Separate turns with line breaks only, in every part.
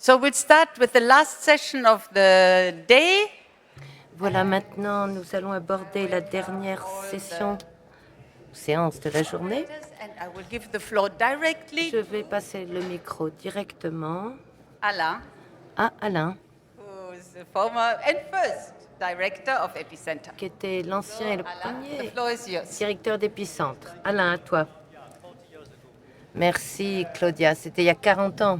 So we'll start with the last session of the day.
Voilà, maintenant, nous allons aborder la dernière séance de la journée.
And I will give the floor directly
Je vais passer le micro directement
Alain,
à Alain,
who's the former and first director of Epicenter.
qui était l'ancien et le
Alain, the
premier
floor is yours.
directeur d'Épicentre. Alain, à toi. Merci, Claudia. C'était il y a 40 ans.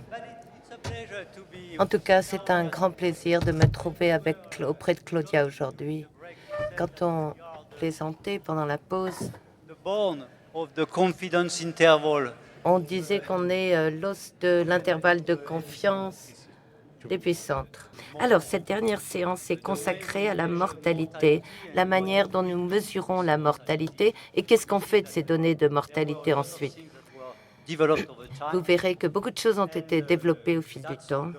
En tout cas, c'est un grand plaisir de me trouver auprès de Claudia aujourd'hui. Quand on plaisantait pendant la pause, on disait qu'on est l'os de l'intervalle de confiance d'Épicentre. Alors, cette dernière séance est consacrée à la mortalité, la manière dont nous mesurons la mortalité et qu'est-ce qu'on fait de ces données de mortalité ensuite. Vous verrez que beaucoup de choses ont été développées au fil du temps.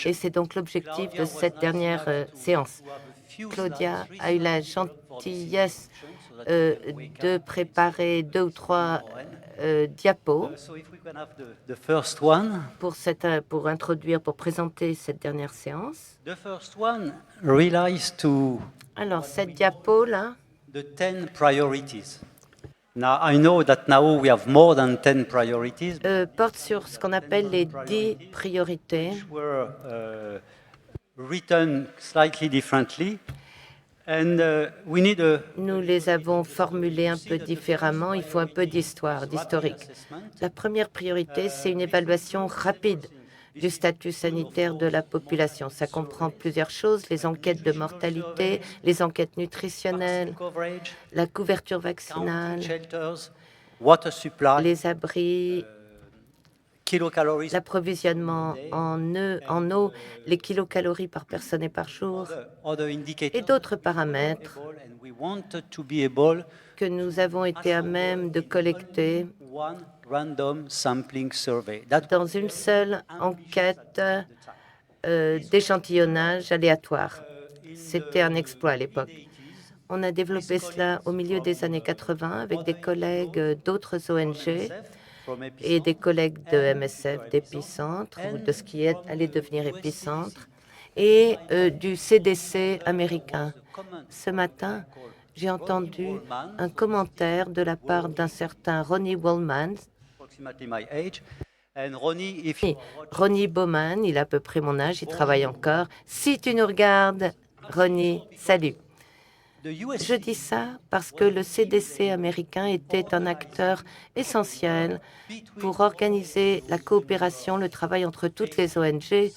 Et c'est donc l'objectif de cette dernière séance. Claudia a eu la gentillesse de préparer 2 ou 3 diapos pour introduire, pour présenter cette dernière séance. Alors, cette diapo-là, porte sur ce qu'on appelle les 10 priorités. Nous les avons formulées un peu différemment. Il faut un peu d'historique. La première priorité, c'est une évaluation rapide du statut sanitaire de la population. Ça comprend plusieurs choses, les enquêtes de mortalité, les enquêtes nutritionnelles, la couverture vaccinale, les abris, l'approvisionnement en eau, les kilocalories par personne et par jour, et d'autres paramètres que nous avons été à même de collecter dans une seule enquête d'échantillonnage aléatoire. C'était un exploit à l'époque. On a développé cela au milieu des années 80 avec des collègues d'autres ONG et des collègues de MSF, d'Épicentre, ou de ce qui allait devenir Épicentre, et du CDC américain. Ce matin, j'ai entendu un commentaire de la part d'un certain Ronnie Wallman. Ronnie Bowman, il a à peu près mon âge, il travaille encore. Si tu nous regardes, Ronnie, salut. Je dis ça parce que le CDC américain était un acteur essentiel pour organiser la coopération, le travail entre toutes les ONG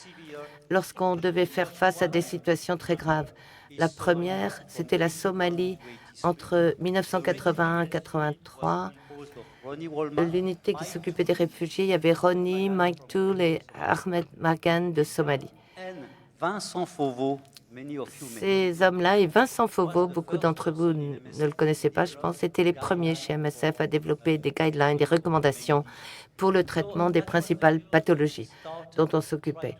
lorsqu'on devait faire face à des situations très graves. La première, c'était la Somalie entre 1981 et 1983. L'unité qui s'occupait des réfugiés, il y avait Ronnie, Mike Toole et Ahmed Magan de Somalie. Ces hommes-là et Vincent Fauveau, beaucoup d'entre vous ne le connaissaient pas, je pense, étaient les premiers chez MSF à développer des guidelines, des recommandations pour le traitement des principales pathologies dont on s'occupait.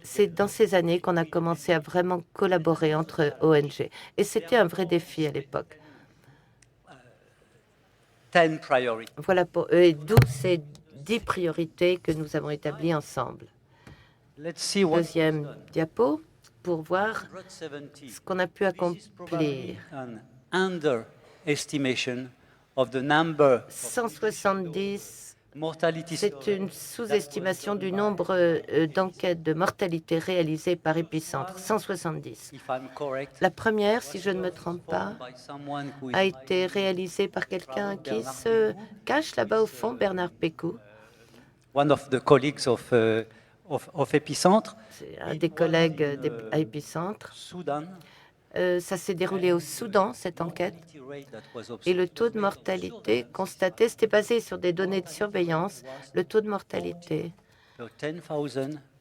C'est dans ces années qu'on a commencé à vraiment collaborer entre ONG. Et c'était un vrai défi à l'époque. Voilà pour eux, et d'où ces 10 priorités que nous avons établies ensemble. Deuxième diapo, pour voir ce qu'on a pu accomplir. 170, c'est une sous-estimation du nombre d'enquêtes de mortalité réalisées par Épicentre, 170. La première, si je ne me trompe pas, a été réalisée par quelqu'un qui se cache là-bas au fond, Bernard Pécou.
One of the colleagues of Epicentre.
C'est un des collègues à Épicentre. Ça s'est déroulé au Soudan, cette enquête. Et le taux de mortalité constaté, c'était basé sur des données de surveillance. Le taux de mortalité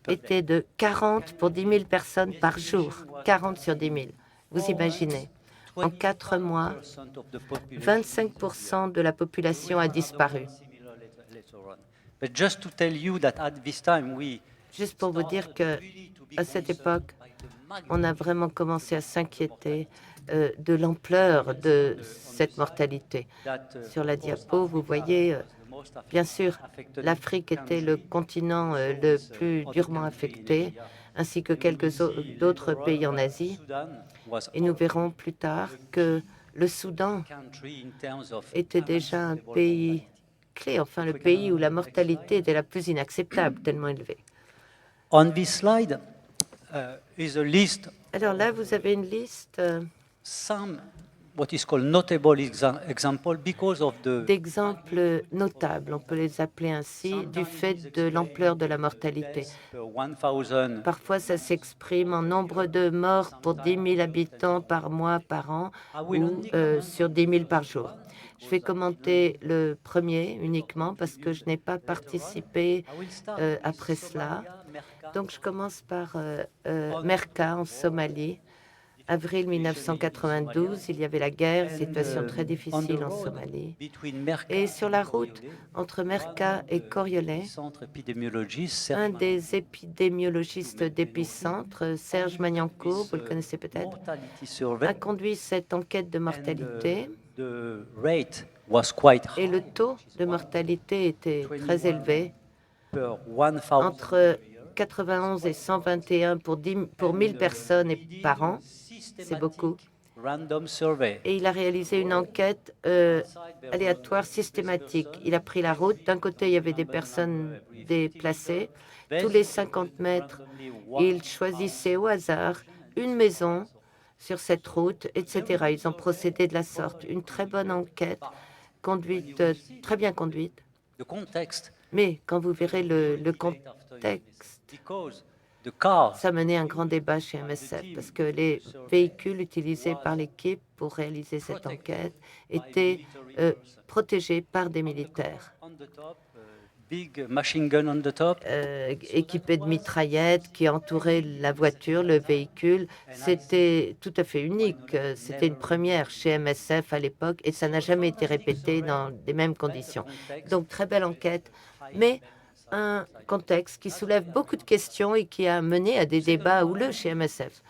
était de 40 pour 10 000 personnes par jour. 40 sur 10 000. Vous imaginez, en 4 mois, 25% de la population a disparu. Juste pour vous dire qu'à cette époque, on a vraiment commencé à s'inquiéter de l'ampleur de cette mortalité. Sur la diapo, vous voyez Bien sûr, l'Afrique était le continent le plus durement affecté, ainsi que quelques d'autres pays en Asie. Et nous verrons plus tard que le Soudan était déjà un pays clé, enfin le pays où la mortalité était la plus inacceptable, tellement élevée.
On this slide is a list
Alors là, vous avez une liste
some what is called notable example because of the
d'exemples notables, on peut les appeler ainsi, du fait de l'ampleur de la mortalité.
per 1,000
Parfois, ça s'exprime en nombre de morts pour 10 000 habitants par mois, par an, ou sur 10 000 par jour. Je vais commenter le premier uniquement parce que je n'ai pas participé après cela. Donc, je commence par Merka en Somalie. Avril 1992, il y avait la guerre, situation très difficile en Somalie. Et sur la route entre Merka et Coriolis, un des épidémiologistes d'Épicentre, Serge Magnancourt, vous le connaissez peut-être, a conduit cette enquête de mortalité. Et le taux de mortalité était très élevé, entre 91 et 121 pour 1000 personnes par an. C'est beaucoup. Et il a réalisé une enquête aléatoire systématique. Il a pris la route. D'un côté, il y avait des personnes déplacées. Tous les 50 mètres, il choisissait au hasard une maison sur cette route, etc. Ils ont procédé de la sorte. Une très bonne enquête, très bien conduite. Mais quand vous verrez le contexte, ça menait un grand débat chez MSF parce que les véhicules utilisés par l'équipe pour réaliser cette enquête étaient protégés par des militaires. Équipés de mitraillettes qui entouraient la voiture, le véhicule. C'était tout à fait unique. C'était une première chez MSF à l'époque et ça n'a jamais été répété dans les mêmes conditions. Donc, très belle enquête, mais un contexte qui soulève beaucoup de questions et qui a mené à des débats houleux chez MSF.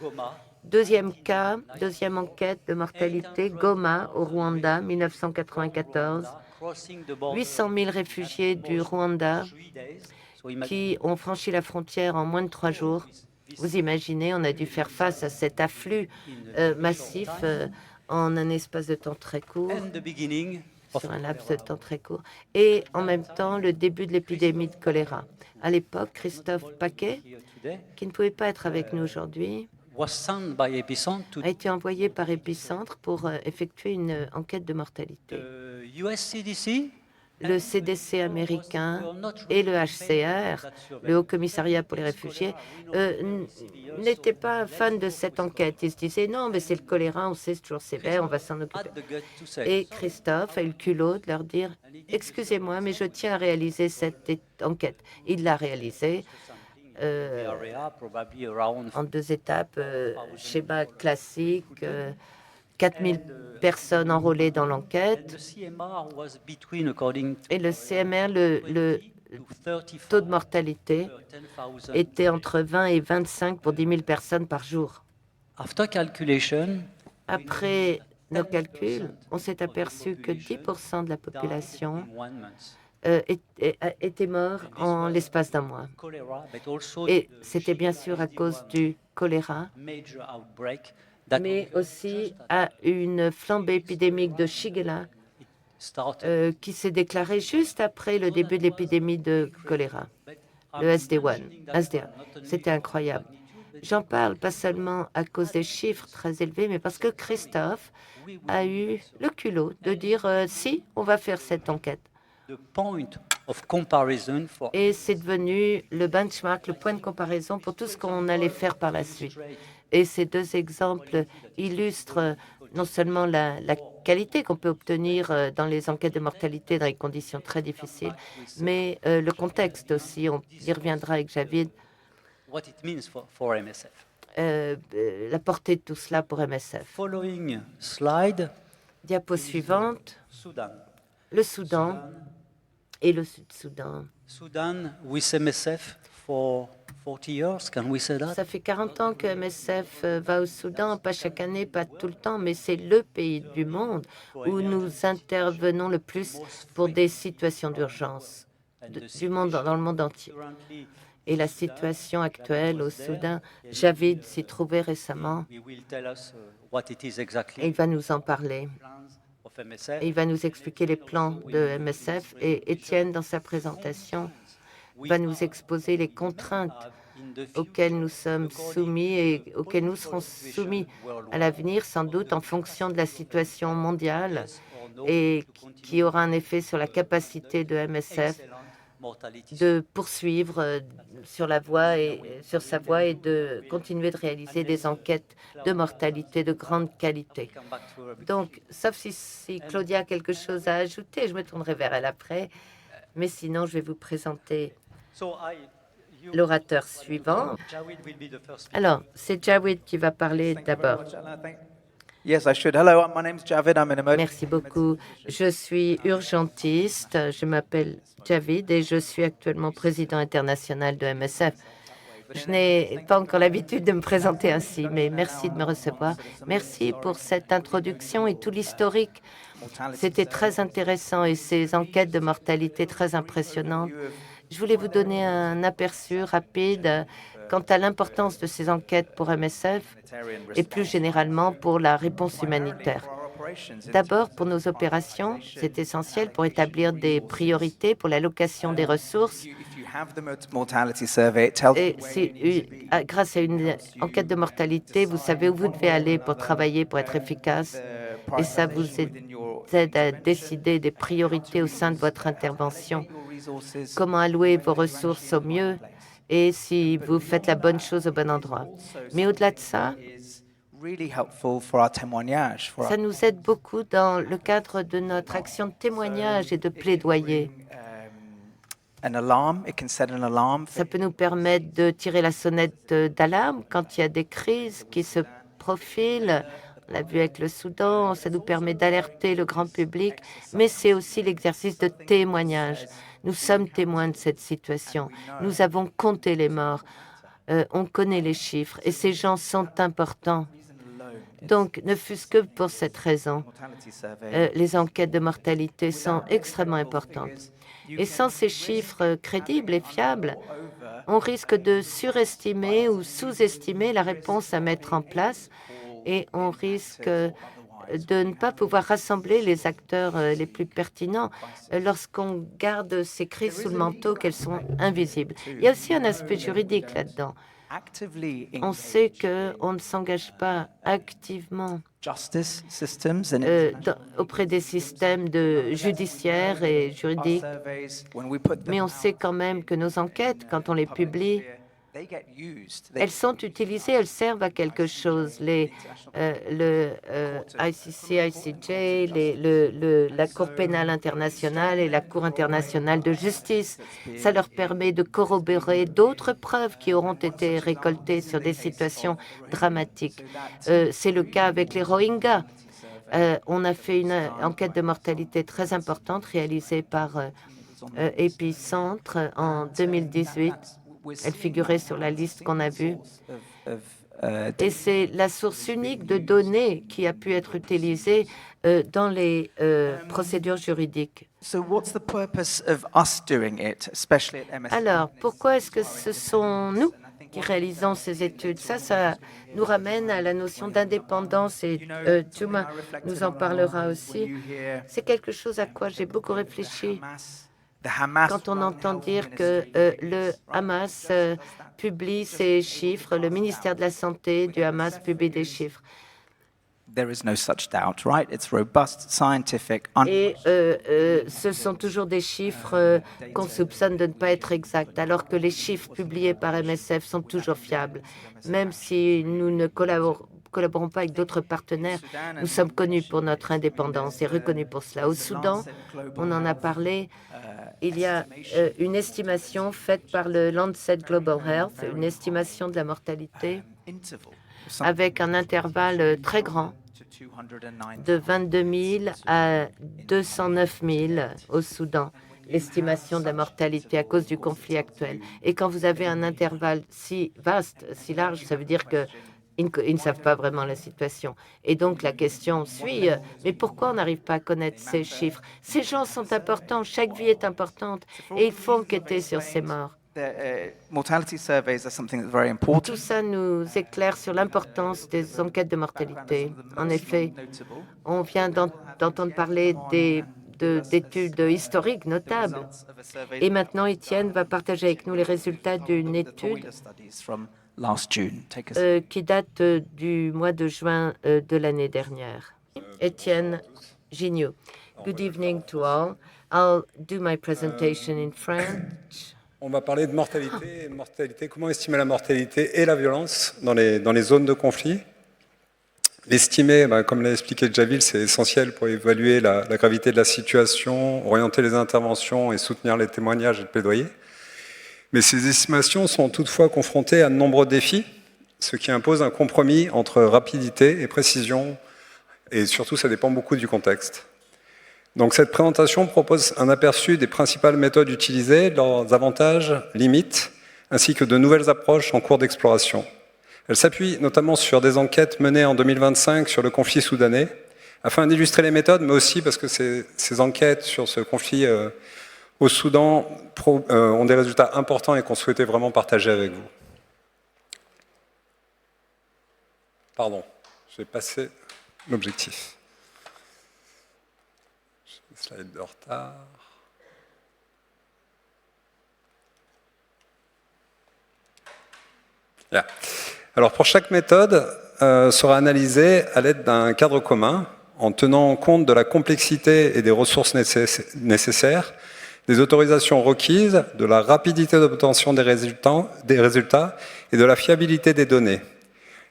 Deuxième cas, deuxième enquête de mortalité, Goma au Rwanda, 1994. 800 000 réfugiés du Rwanda qui ont franchi la frontière en moins de 3 jours. Vous imaginez, on a dû faire face à cet afflux massif en un espace de temps très court, sur un laps de temps très court, et en même temps le début de l'épidémie de choléra. À l'époque, Christophe Paquet, qui ne pouvait pas être avec nous aujourd'hui, a été envoyé par Épicentre pour effectuer une enquête de mortalité. Le CDC américain et le HCR, le Haut Commissariat pour les réfugiés, n'étaient pas fans de cette enquête. Ils se disaient non, mais c'est le choléra, on sait, c'est toujours sévère, on va s'en occuper. Et Christophe a eu le culot de leur dire excusez-moi, mais je tiens à réaliser cette enquête. Il l'a réalisée. En 2 étapes, schéma classique, 4000 personnes enrôlées dans l'enquête. Et le CMR, le taux de mortalité était entre 20 et 25 pour 10 000 personnes par jour. Après nos calculs, on s'est aperçu que 10% de la population était mort en l'espace d'un mois. Et c'était bien sûr à cause du choléra, mais aussi à une flambée épidémique de Shigella qui s'est déclarée juste après le début de l'épidémie de choléra, le SD1. C'était incroyable. J'en parle pas seulement à cause des chiffres très élevés, mais parce que Christophe a eu le culot de dire si, on va faire cette enquête. Et c'est devenu le benchmark, le point de comparaison pour tout ce qu'on allait faire par la suite. Et ces 2 exemples illustrent non seulement la qualité qu'on peut obtenir dans les enquêtes de mortalité dans des conditions très difficiles, mais le contexte aussi. On y reviendra avec Javid. La portée de tout cela pour MSF.
Slide.
Diapo suivante. Le Soudan et le Sud-Soudan.
Soudan with MSF for 40 years, can we say that?
Ça fait 40 ans que MSF va au Soudan, pas chaque année, pas tout le temps, mais c'est le pays du monde où nous intervenons le plus pour des situations d'urgence du monde, dans le monde entier. Et la situation actuelle au Soudan, Javid s'y trouvait récemment
He will tell us what it is exactly.
et il va nous en parler.
Of MSF.
Et il va nous expliquer les plans de MSF et Étienne, dans sa présentation, va nous exposer les contraintes auxquelles nous sommes soumis et auxquelles nous serons soumis à l'avenir, sans doute en fonction de la situation mondiale et qui aura un effet sur la capacité de MSF de poursuivre sur sa voie et de continuer de réaliser des enquêtes de mortalité de grande qualité. Donc, sauf si Claudia a quelque chose à ajouter, je me tournerai vers elle après, mais sinon, je vais vous présenter l'orateur suivant. Alors, c'est Jawid qui va parler d'abord.
Yes, I should. Hello, my name's Javid. I'm an emergency.
Merci beaucoup. Je suis urgentiste. Je m'appelle Javid et je suis actuellement président international de MSF. Je n'ai pas encore l'habitude de me présenter ainsi, mais merci de me recevoir. Merci pour cette introduction et tout l'historique. C'était très intéressant et ces enquêtes de mortalité très impressionnantes. Je voulais vous donner un aperçu rapide quant à l'importance de ces enquêtes pour MSF et plus généralement pour la réponse humanitaire. D'abord, pour nos opérations, c'est essentiel pour établir des priorités pour l'allocation des ressources. Et grâce à une enquête de mortalité, vous savez où vous devez aller pour travailler, pour être efficace. Et ça vous aide à décider des priorités au sein de votre intervention. Comment allouer vos ressources au mieux et si vous faites la bonne chose au bon endroit. Mais au-delà de ça, ça nous aide beaucoup dans le cadre de notre action de témoignage et de plaidoyer. Ça peut nous permettre de tirer la sonnette d'alarme quand il y a des crises qui se profilent. On l'a vu avec le Soudan, ça nous permet d'alerter le grand public, mais c'est aussi l'exercice de témoignage. Nous sommes témoins de cette situation. Nous avons compté les morts. On connaît les chiffres et ces gens sont importants. Donc, ne fût-ce que pour cette raison, les enquêtes de mortalité sont extrêmement importantes. Et sans ces chiffres crédibles et fiables, on risque de surestimer ou sous-estimer la réponse à mettre en place et on risque de ne pas pouvoir rassembler les acteurs les plus pertinents lorsqu'on garde ces crises sous le manteau, qu'elles sont invisibles. Il y a aussi un aspect juridique là-dedans. On sait qu'on ne s'engage pas activement auprès des systèmes judiciaires et juridiques, mais on sait quand même que nos enquêtes, quand on les publie, elles sont utilisées, elles servent à quelque chose. Le ICC, ICJ, la Cour pénale internationale et la Cour internationale de justice, ça leur permet de corroborer d'autres preuves qui auront été récoltées sur des situations dramatiques. C'est le cas avec les Rohingyas. On a fait une enquête de mortalité très importante réalisée par Épicentre en 2018. Elle figurait sur la liste qu'on a vue. Et c'est la source unique de données qui a pu être utilisée dans les procédures juridiques. Alors, pourquoi est-ce que ce sont nous qui réalisons ces études? Ça nous ramène à la notion d'indépendance et Tuma nous en parlera aussi. C'est quelque chose à quoi j'ai beaucoup réfléchi. Quand on entend dire que le Hamas publie ces chiffres, le ministère de la Santé du Hamas publie des chiffres. Et ce sont toujours des chiffres qu'on soupçonne de ne pas être exacts, alors que les chiffres publiés par MSF sont toujours fiables. Même si nous ne collaborons pas avec d'autres partenaires, nous sommes connus pour notre indépendance et reconnus pour cela. Au Soudan, on en a parlé, il y a une estimation faite par le Lancet Global Health, une estimation de la mortalité avec un intervalle très grand de 22 000 à 209 000 au Soudan. l'estimation de la mortalité à cause du conflit actuel. Et quand vous avez un intervalle si vaste, si large, ça veut dire que ils ne savent pas vraiment la situation. Et donc la question suit, mais pourquoi on n'arrive pas à connaître ces chiffres? Ces gens sont importants, chaque vie est importante et il faut enquêter sur ces morts.
Mortality surveys are something that's very important.
Tout ça nous éclaire sur l'importance des enquêtes de mortalité. En effet, on vient d'entendre parler d'études historiques notables. Et maintenant, Étienne va partager avec nous les résultats d'une étude qui date du mois de juin de l'année dernière. Étienne Gignoux. Good evening to all. I'll do my presentation in French.
On va parler de mortalité, comment estimer la mortalité et la violence dans les zones de conflit. Estimer, comme l'a expliqué Javil, c'est essentiel pour évaluer la gravité de la situation, orienter les interventions et soutenir les témoignages et le plaidoyer. Mais ces estimations sont toutefois confrontées à de nombreux défis, ce qui impose un compromis entre rapidité et précision, et surtout ça dépend beaucoup du contexte. Donc cette présentation propose un aperçu des principales méthodes utilisées, leurs avantages, limites, ainsi que de nouvelles approches en cours d'exploration. Elle s'appuie notamment sur des enquêtes menées en 2025 sur le conflit soudanais, afin d'illustrer les méthodes, mais aussi parce que ces enquêtes sur ce conflit au Soudan ont des résultats importants et qu'on souhaitait vraiment partager avec vous. Pardon, j'ai passé l'objectif. Slide de retard. Yeah. Alors pour chaque méthode sera analysée à l'aide d'un cadre commun en tenant compte de la complexité et des ressources nécessaires, des autorisations requises, de la rapidité d'obtention des résultats et de la fiabilité des données.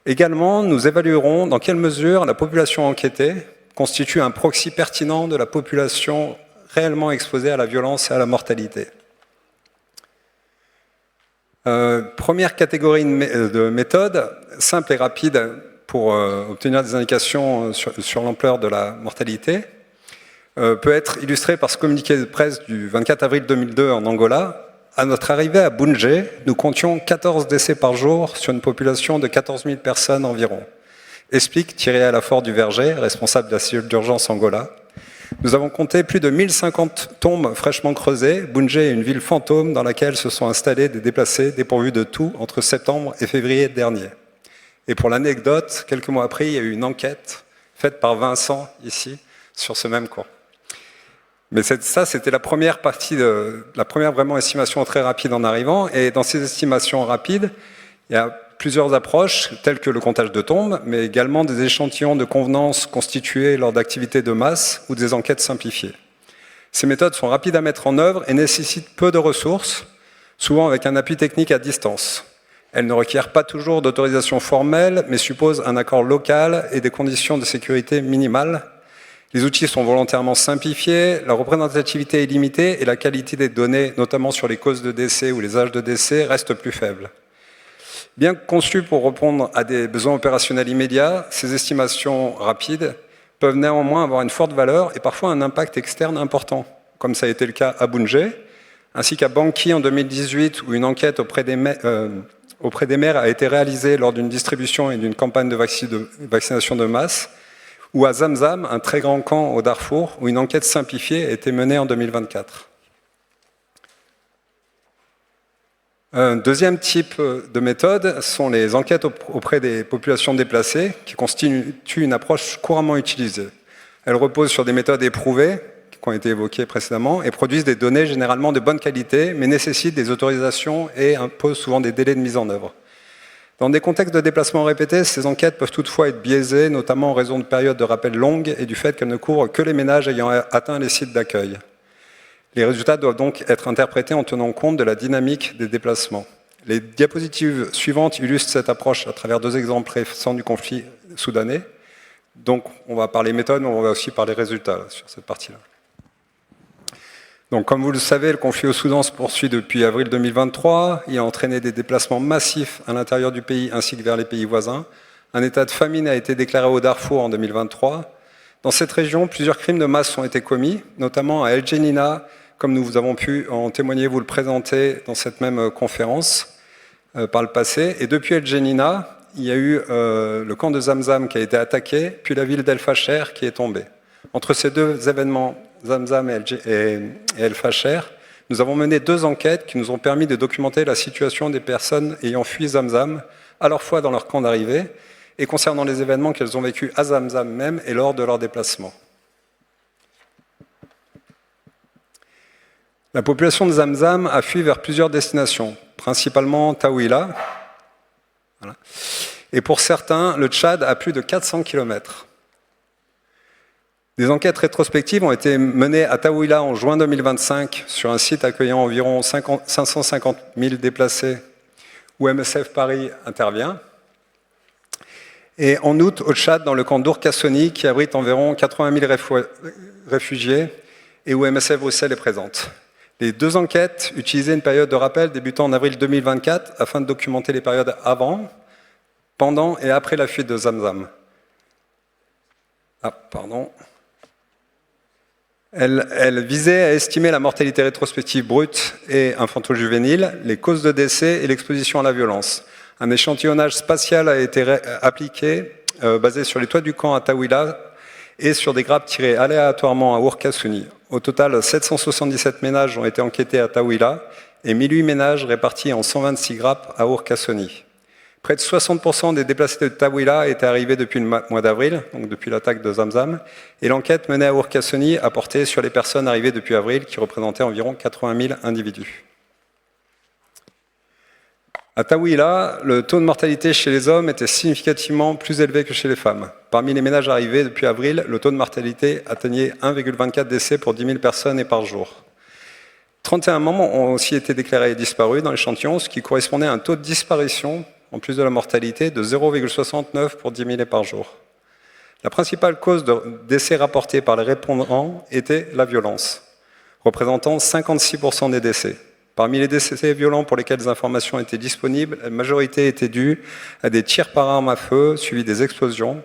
Également, nous évaluerons dans quelle mesure la population enquêtée constitue un proxy pertinent de la population réellement exposée à la violence et à la mortalité. Première catégorie de méthodes, simple et rapide pour obtenir des indications sur l'ampleur de la mortalité, peut être illustrée par ce communiqué de presse du 24 avril 2002 en Angola. À notre arrivée à Bunge, nous comptions 14 décès par jour sur une population de 14 000 personnes environ. Explique Thierry Alafort du Verger, responsable de la cellule d'urgence Angola. Nous avons compté plus de 1050 tombes fraîchement creusées. Bunge est une ville fantôme dans laquelle se sont installés des déplacés dépourvus de tout entre septembre et février dernier. Et pour l'anecdote, quelques mois après, il y a eu une enquête faite par Vincent, ici, sur ce même cours. Mais ça, c'était la première partie, la première vraiment estimation très rapide en arrivant. Et dans ces estimations rapides, il y a plusieurs approches, telles que le comptage de tombes, mais également des échantillons de convenance constitués lors d'activités de masse ou des enquêtes simplifiées. Ces méthodes sont rapides à mettre en œuvre et nécessitent peu de ressources, souvent avec un appui technique à distance. Elles ne requièrent pas toujours d'autorisation formelle, mais supposent un accord local et des conditions de sécurité minimales. Les outils sont volontairement simplifiés, la représentativité est limitée et la qualité des données, notamment sur les causes de décès ou les âges de décès, reste plus faible. Bien conçues pour répondre à des besoins opérationnels immédiats, ces estimations rapides peuvent néanmoins avoir une forte valeur et parfois un impact externe important, comme ça a été le cas à Bunge, ainsi qu'à Banqui en 2018, où une enquête auprès des maires a été réalisée lors d'une distribution et d'une campagne de vaccination de masse, ou à Zamzam, un très grand camp au Darfour, où une enquête simplifiée a été menée en 2024. Un deuxième type de méthode sont les enquêtes auprès des populations déplacées, qui constituent une approche couramment utilisée. Elles reposent sur des méthodes éprouvées, qui ont été évoquées précédemment, et produisent des données généralement de bonne qualité, mais nécessitent des autorisations et imposent souvent des délais de mise en œuvre. Dans des contextes de déplacement répétés, ces enquêtes peuvent toutefois être biaisées, notamment en raison de périodes de rappel longues et du fait qu'elles ne couvrent que les ménages ayant atteint les sites d'accueil. Les résultats doivent donc être interprétés en tenant compte de la dynamique des déplacements. Les diapositives suivantes illustrent cette approche à travers deux exemples récents du conflit soudanais. Donc, on va parler méthode, mais on va aussi parler résultats sur cette partie-là. Donc, comme vous le savez, le conflit au Soudan se poursuit depuis avril 2023. Il a entraîné des déplacements massifs à l'intérieur du pays ainsi que vers les pays voisins. Un état de famine a été déclaré au Darfour en 2023. Dans cette région, plusieurs crimes de masse ont été commis, notamment à El Geneina, comme nous avons pu en témoigner, vous le présenter dans cette même conférence par le passé. Et depuis El Jeninah, il y a eu le camp de Zamzam qui a été attaqué, puis la ville d'El Fasher qui est tombée. Entre ces deux événements, Zamzam et El Fasher, nous avons mené 2 enquêtes qui nous ont permis de documenter la situation des personnes ayant fui Zamzam, à la fois dans leur camp d'arrivée et concernant les événements qu'elles ont vécus à Zamzam même et lors de leur déplacement. La population de Zamzam a fui vers plusieurs destinations, principalement Taouila. Voilà. Et pour certains, le Tchad a plus de 400 km. Des enquêtes rétrospectives ont été menées à Taouila en juin 2025 sur un site accueillant environ 550 000 déplacés où MSF Paris intervient. Et en août, au Tchad, dans le camp d'Our-Kassoni, qui abrite environ 80 000 réfugiés et où MSF Bruxelles est présente. Les 2 enquêtes utilisaient une période de rappel débutant en avril 2024 afin de documenter les périodes avant, pendant et après la fuite de Zamzam. Elle visait à estimer la mortalité rétrospective brute et infanto-juvénile, les causes de décès et l'exposition à la violence. Un échantillonnage spatial a été appliqué, basé sur les toits du camp à Taouila et sur des grappes tirées aléatoirement à Our-Kassoni. Au total, 777 ménages ont été enquêtés à Taouila et 1008 ménages répartis en 126 grappes à Our-Kassoni. Près de 60% des déplacés de Taouila étaient arrivés depuis le mois d'avril, donc depuis l'attaque de Zamzam, et l'enquête menée à Our-Kassoni a porté sur les personnes arrivées depuis avril, qui représentaient environ 80 000 individus. À Taouila, le taux de mortalité chez les hommes était significativement plus élevé que chez les femmes. Parmi les ménages arrivés depuis avril, le taux de mortalité atteignait 1,24 décès pour 10 000 personnes et par jour. 31 membres ont aussi été déclarés disparus dans l'échantillon, ce qui correspondait à un taux de disparition en plus de la mortalité, de 0,69 pour 10 000 et par jour. La principale cause de décès rapportés par les répondants était la violence, représentant 56% des décès. Parmi les décès violents pour lesquels des informations étaient disponibles, la majorité était due à des tirs par arme à feu, suivis des explosions.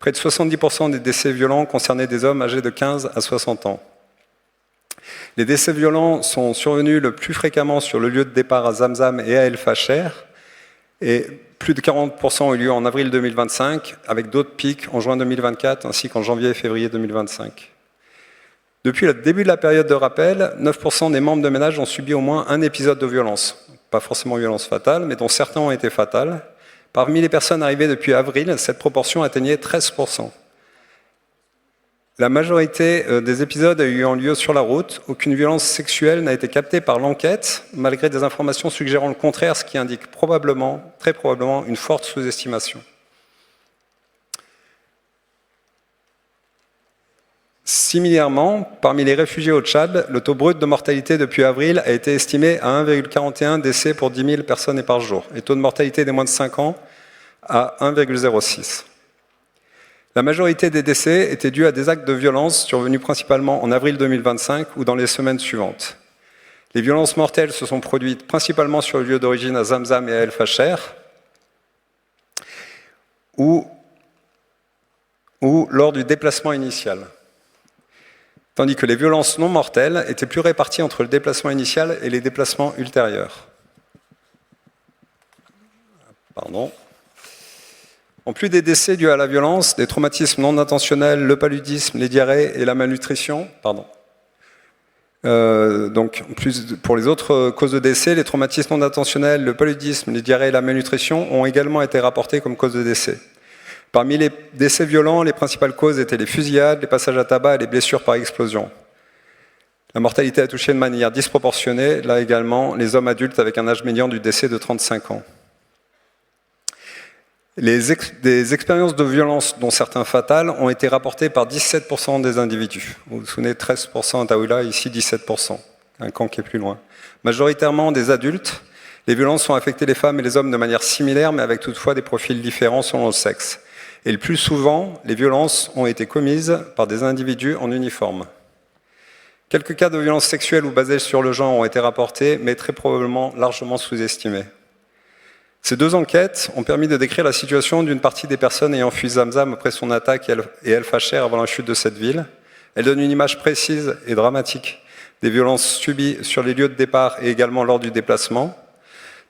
Près de 70% des décès violents concernaient des hommes âgés de 15 à 60 ans. Les décès violents sont survenus le plus fréquemment sur le lieu de départ à Zamzam et à El Fasher, et plus de 40% ont eu lieu en avril 2025, avec d'autres pics en juin 2024 ainsi qu'en janvier et février 2025. Depuis le début de la période de rappel, 9% des membres de ménage ont subi au moins un épisode de violence. Pas forcément violence fatale, mais dont certains ont été fatales. Parmi les personnes arrivées depuis avril, cette proportion atteignait 13%. La majorité des épisodes ayant lieu sur la route, aucune violence sexuelle n'a été captée par l'enquête, malgré des informations suggérant le contraire, ce qui indique probablement, très probablement, une forte sous-estimation. Similairement, parmi les réfugiés au Tchad, le taux brut de mortalité depuis avril a été estimé à 1,41 décès pour 10 000 personnes et par jour, et le taux de mortalité des moins de 5 ans à 1,06. La majorité des décès étaient dus à des actes de violence survenus principalement en avril 2025 ou dans les semaines suivantes. Les violences mortelles se sont produites principalement sur le lieu d'origine à Zamzam et à El Fasher, ou lors du déplacement initial. Tandis que les violences non mortelles étaient plus réparties entre le déplacement initial et les déplacements ultérieurs. En plus des décès dus à la violence, des traumatismes non intentionnels, le paludisme, les diarrhées et la malnutrition, donc en plus pour les autres causes de décès, les traumatismes non intentionnels, le paludisme, les diarrhées et la malnutrition ont également été rapportés comme cause de décès. Parmi les décès violents, les principales causes étaient les fusillades, les passages à tabac et les blessures par explosion. La mortalité a touché de manière disproportionnée, là également, les hommes adultes avec un âge médian du décès de 35 ans. Des expériences de violence, dont certains fatales, ont été rapportées par 17% des individus. Vous vous souvenez, 13% à Taouila, ici 17%, un camp qui est plus loin. Majoritairement des adultes, les violences ont affecté les femmes et les hommes de manière similaire, mais avec toutefois des profils différents selon le sexe. Et le plus souvent, les violences ont été commises par des individus en uniforme. Quelques cas de violences sexuelles ou basées sur le genre ont été rapportés, mais très probablement largement sous-estimés. Ces 2 enquêtes ont permis de décrire la situation d'une partie des personnes ayant fui Zamzam après son attaque et El Fasher avant la chute de cette ville. Elles donnent une image précise et dramatique des violences subies sur les lieux de départ et également lors du déplacement,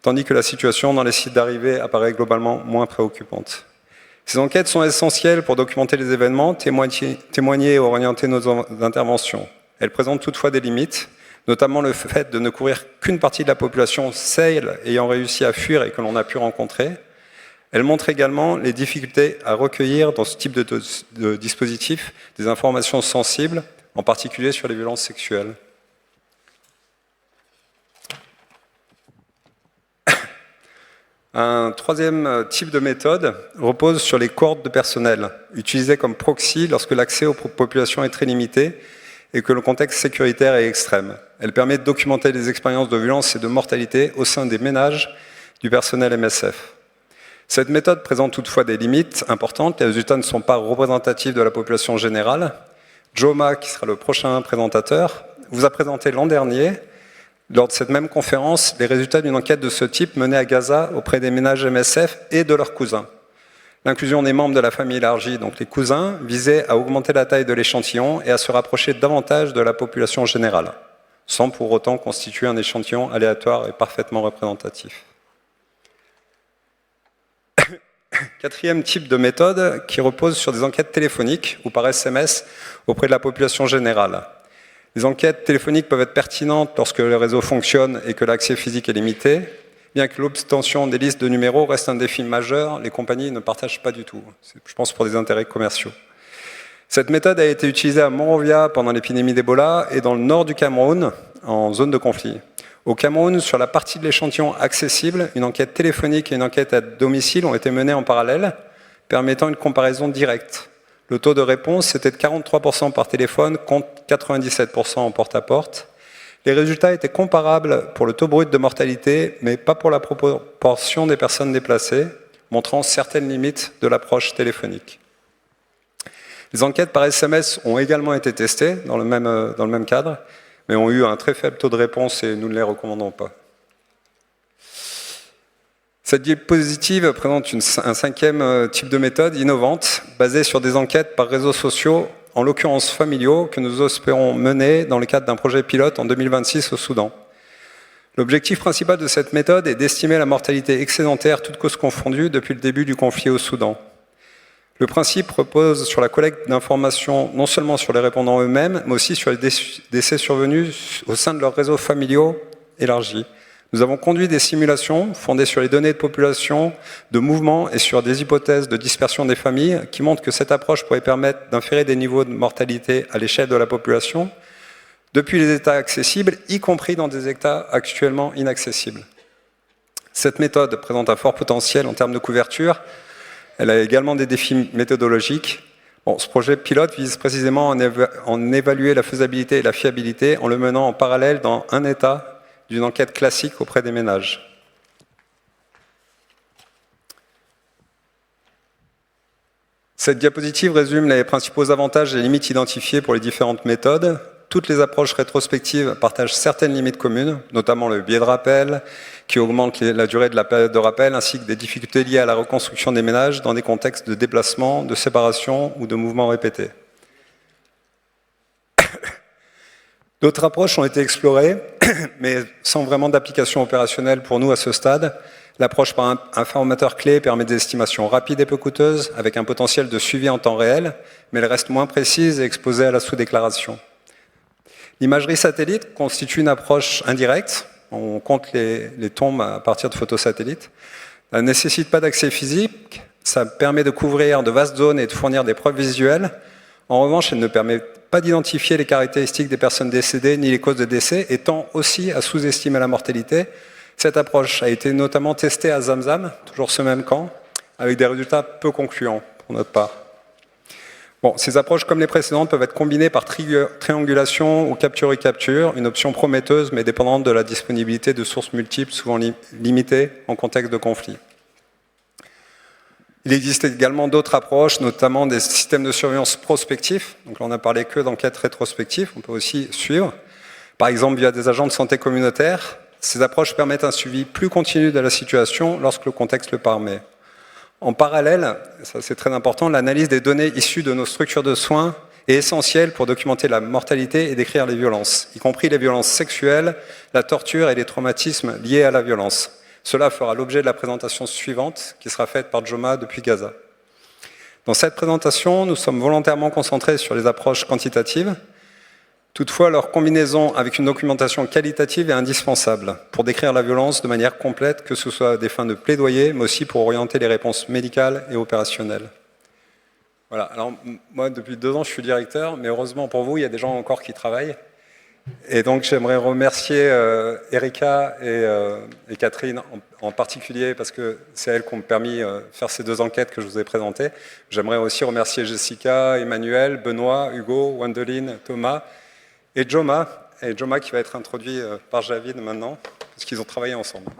tandis que la situation dans les sites d'arrivée apparaît globalement moins préoccupante. Ces enquêtes sont essentielles pour documenter les événements, témoigner et orienter nos interventions. Elles présentent toutefois des limites, notamment le fait de ne couvrir qu'une partie de la population, celle ayant réussi à fuir et que l'on a pu rencontrer. Elles montrent également les difficultés à recueillir dans ce type de dispositif des informations sensibles, en particulier sur les violences sexuelles. Un troisième type de méthode repose sur les cohortes de personnel, utilisées comme proxy lorsque l'accès aux populations est très limité et que le contexte sécuritaire est extrême. Elle permet de documenter les expériences de violence et de mortalité au sein des ménages du personnel MSF. Cette méthode présente toutefois des limites importantes. Les résultats ne sont pas représentatifs de la population générale. Joma, qui sera le prochain présentateur, vous a présenté l'an dernier, lors de cette même conférence, les résultats d'une enquête de ce type menée à Gaza auprès des ménages MSF et de leurs cousins. L'inclusion des membres de la famille élargie, donc les cousins, visait à augmenter la taille de l'échantillon et à se rapprocher davantage de la population générale, sans pour autant constituer un échantillon aléatoire et parfaitement représentatif. Quatrième type de méthode qui repose sur des enquêtes téléphoniques ou par SMS auprès de la population générale. Les enquêtes téléphoniques peuvent être pertinentes lorsque le réseau fonctionne et que l'accès physique est limité, bien que l'obtention des listes de numéros reste un défi majeur, les compagnies ne partagent pas du tout, je pense pour des intérêts commerciaux. Cette méthode a été utilisée à Monrovia pendant l'épidémie d'Ebola et dans le nord du Cameroun, en zone de conflit. Au Cameroun, sur la partie de l'échantillon accessible, une enquête téléphonique et une enquête à domicile ont été menées en parallèle, permettant une comparaison directe. Le taux de réponse était de 43% par téléphone contre 97% en porte-à-porte. Les résultats étaient comparables pour le taux brut de mortalité, mais pas pour la proportion des personnes déplacées, montrant certaines limites de l'approche téléphonique. Les enquêtes par SMS ont également été testées dans le même cadre, mais ont eu un très faible taux de réponse et nous ne les recommandons pas. Cette diapositive présente un cinquième type de méthode innovante, basée sur des enquêtes par réseaux sociaux, en l'occurrence familiaux, que nous espérons mener dans le cadre d'un projet pilote en 2026 au Soudan. L'objectif principal de cette méthode est d'estimer la mortalité excédentaire, toutes causes confondues, depuis le début du conflit au Soudan. Le principe repose sur la collecte d'informations non seulement sur les répondants eux-mêmes, mais aussi sur les décès survenus au sein de leurs réseaux familiaux élargis. Nous avons conduit des simulations fondées sur les données de population, de mouvements et sur des hypothèses de dispersion des familles qui montrent que cette approche pourrait permettre d'inférer des niveaux de mortalité à l'échelle de la population depuis les états accessibles, y compris dans des états actuellement inaccessibles. Cette méthode présente un fort potentiel en termes de couverture. Elle a également des défis méthodologiques. Ce projet pilote vise précisément à en évaluer la faisabilité et la fiabilité en le menant en parallèle dans un état d'une enquête classique auprès des ménages. Cette diapositive résume les principaux avantages et limites identifiés pour les différentes méthodes. Toutes les approches rétrospectives partagent certaines limites communes, notamment le biais de rappel, qui augmente la durée de la période de rappel, ainsi que des difficultés liées à la reconstruction des ménages dans des contextes de déplacement, de séparation ou de mouvements répétés. D'autres approches ont été explorées, mais sans vraiment d'application opérationnelle pour nous à ce stade. L'approche par un informateur clé permet des estimations rapides et peu coûteuses, avec un potentiel de suivi en temps réel, mais elle reste moins précise et exposée à la sous-déclaration. L'imagerie satellite constitue une approche indirecte. On compte les tombes à partir de photos satellites. Elle ne nécessite pas d'accès physique. Ça permet de couvrir de vastes zones et de fournir des preuves visuelles. En revanche, elle ne permet pas d'identifier les caractéristiques des personnes décédées ni les causes de décès, et tend aussi à sous-estimer la mortalité. Cette approche a été notamment testée à Zamzam, toujours ce même camp, avec des résultats peu concluants pour notre part. Ces approches, comme les précédentes, peuvent être combinées par triangulation ou capture-recapture, une option prometteuse mais dépendante de la disponibilité de sources multiples, souvent limitées en contexte de conflit. Il existe également d'autres approches, notamment des systèmes de surveillance prospectifs. Donc là, on n'a parlé que d'enquêtes rétrospectives, on peut aussi suivre, par exemple via des agents de santé communautaires. Ces approches permettent un suivi plus continu de la situation lorsque le contexte le permet. En parallèle, ça c'est très important, l'analyse des données issues de nos structures de soins est essentiel pour documenter la mortalité et décrire les violences, y compris les violences sexuelles, la torture et les traumatismes liés à la violence. Cela fera l'objet de la présentation suivante, qui sera faite par Joma depuis Gaza. Dans cette présentation, nous sommes volontairement concentrés sur les approches quantitatives. Toutefois, leur combinaison avec une documentation qualitative est indispensable pour décrire la violence de manière complète, que ce soit à des fins de plaidoyer, mais aussi pour orienter les réponses médicales et opérationnelles. Voilà. Alors, moi, depuis 2 ans, je suis directeur, mais heureusement pour vous, il y a des gens encore qui travaillent. Et donc, j'aimerais remercier Erika et Catherine en particulier, parce que c'est elles qui ont permis de faire ces 2 enquêtes que je vous ai présentées. J'aimerais aussi remercier Jessica, Emmanuel, Benoît, Hugo, Wendeline, Thomas et Joma qui va être introduit par Javid maintenant, parce qu'ils ont travaillé ensemble.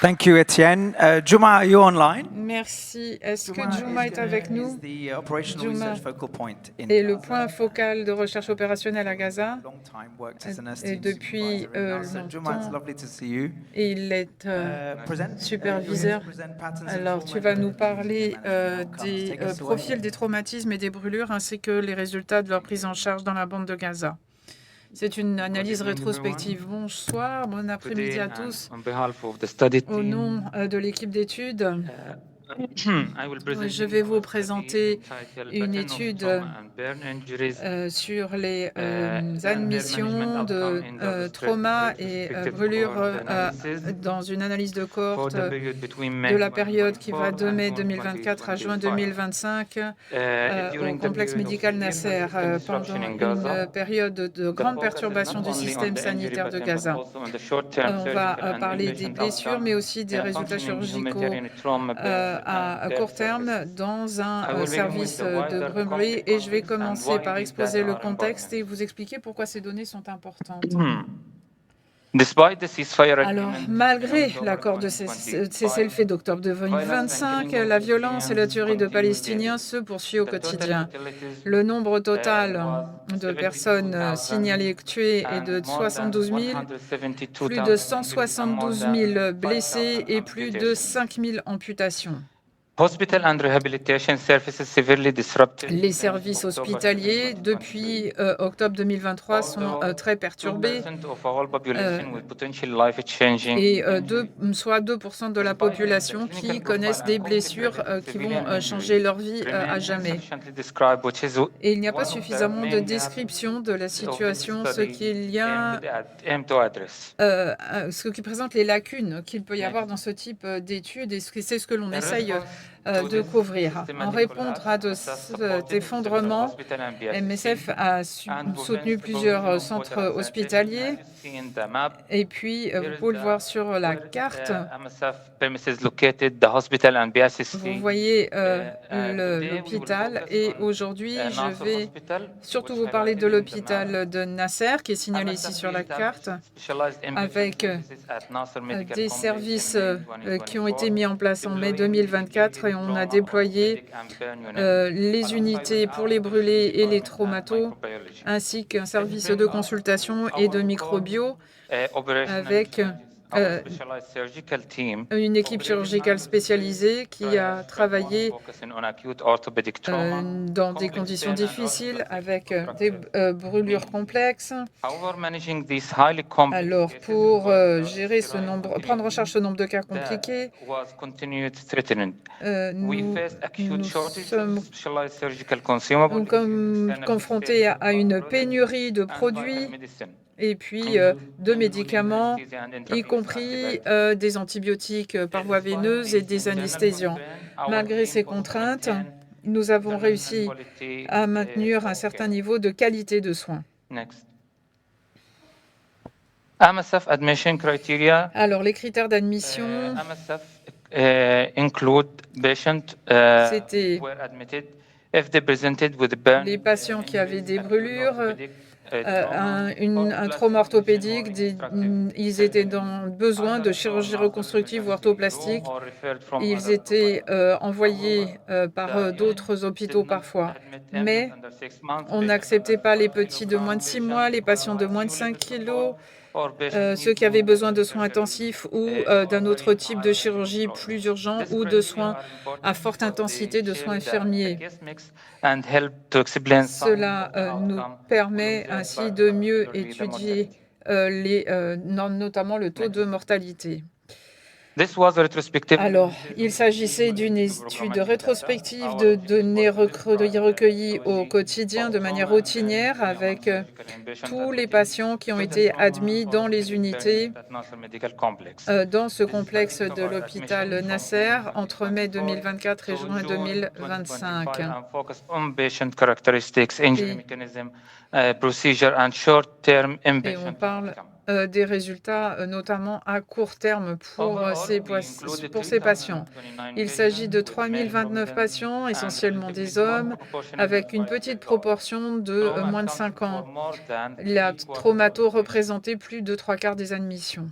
Thank you, Etienne. Juma, are you online?
Merci. Est-ce que Juma est avec nous?
The operational
Juma
research focal point in
est le
Gaza.
point focal de recherche opérationnelle à Gaza
Long time worked as an
et
STM
depuis
supervisor in Gaza. Juma, it's
longtemps
lovely to see you.
et il est superviseur. Alors, tu vas nous parler des profils des traumatismes et des brûlures ainsi que les résultats de leur prise en charge dans la bande de Gaza. C'est une analyse rétrospective. Bonsoir, bon après-midi à tous. Au nom de l'équipe d'études, je vais vous présenter une étude sur les admissions de trauma et brûlures dans une analyse de cohorte de la période qui va de mai 2024 à juin 2025 au complexe médical Nasser pendant une période de grande perturbation du système sanitaire de Gaza. On va parler des blessures, mais aussi des résultats chirurgicaux à court terme dans un service de brûlerie. Et je vais commencer par exposer le contexte et vous expliquer pourquoi ces données sont importantes. Alors, malgré l'accord de cessez-le-feu d'octobre 2025, la violence et la tuerie de Palestiniens se poursuivent au quotidien. Le nombre total de personnes signalées tuées est de 72 000, plus de 172 000 blessés et plus de 5 000 amputations. Les services hospitaliers, depuis octobre 2023, sont très perturbés et soit 2% de la population qui connaissent des blessures qui vont changer leur vie à jamais. Et il n'y a pas suffisamment de description de la situation, ce qui présente les lacunes qu'il peut y avoir dans ce type d'études et c'est ce que l'on essaye de couvrir. En répondre à cet effondrement, MSF a soutenu plusieurs centres hospitaliers et puis vous pouvez le voir sur la carte. Vous voyez l'hôpital et aujourd'hui je vais surtout vous parler de l'hôpital de Nasser qui est signalé ici sur la carte avec des services qui ont été mis en place en mai 2024 et on a déployé les unités pour les brûlés et les traumatos, ainsi qu'un service de consultation et de microbio avec une équipe chirurgicale spécialisée qui a travaillé dans des conditions difficiles avec des brûlures complexes. Alors, pour gérer ce nombre, prendre en charge ce nombre de cas compliqués, nous sommes confrontés à une pénurie de produits et puis de médicaments, y compris des antibiotiques par voie veineuse et des anesthésiants. Malgré ces contraintes, nous avons réussi à maintenir un certain niveau de qualité de soins. Alors, les critères d'admission, c'était les patients qui avaient des brûlures, un trauma orthopédique, ils étaient dans besoin de chirurgie reconstructive ou orthoplastique. Ils étaient envoyés par d'autres hôpitaux parfois. Mais on n'acceptait pas les petits de moins de 6 mois, les patients de moins de 5 kilos, ceux qui avaient besoin de soins intensifs ou d'un autre type de chirurgie plus urgent ou de soins à forte intensité, de soins infirmiers. Cela nous permet ainsi de mieux étudier notamment le taux de mortalité. Alors, il s'agissait d'une étude rétrospective de données recueillies au quotidien de manière routinière avec tous les patients qui ont été admis dans les unités dans ce complexe de l'hôpital Nasser entre mai 2024 et juin 2025. Et on parle des résultats, notamment à court terme pour ces patients. Il s'agit de 3029 patients, essentiellement des hommes, avec une petite proportion de moins de 5 ans. La traumato représentait plus de 3/4 des admissions.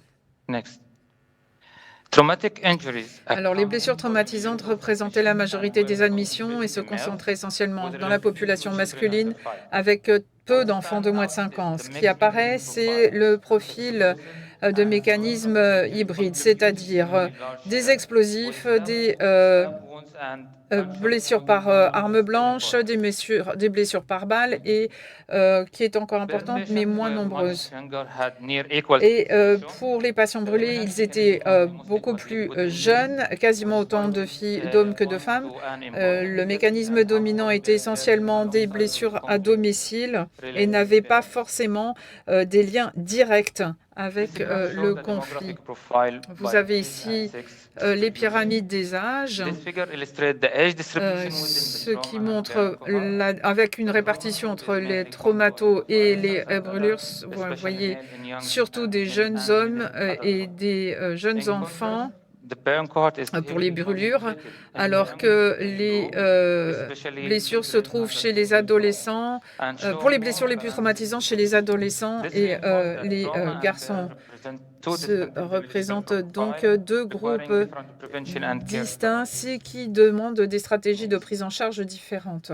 Alors, les blessures traumatisantes représentaient la majorité des admissions et se concentraient essentiellement dans la population masculine avec peu d'enfants de moins de 5 ans. Ce qui apparaît, c'est le profil de mécanismes hybrides, c'est-à-dire des explosifs, des blessures par arme blanche, des blessures par balle et qui est encore importante mais moins nombreuse. Et pour les patients brûlés, ils étaient beaucoup plus jeunes, quasiment autant d'hommes que de femmes. Le mécanisme dominant était essentiellement des blessures à domicile et n'avait pas forcément des liens directs avec le conflit. Vous avez ici les pyramides des âges, ce qui montre avec une répartition entre les traumatos et les brûlures. Vous voyez surtout des jeunes hommes et des jeunes enfants pour les brûlures, alors que les blessures se trouvent chez les adolescents, pour les blessures les plus traumatisantes chez les adolescents et les garçons. Se représentent donc deux groupes distincts, ce qui demandent des stratégies de prise en charge différentes.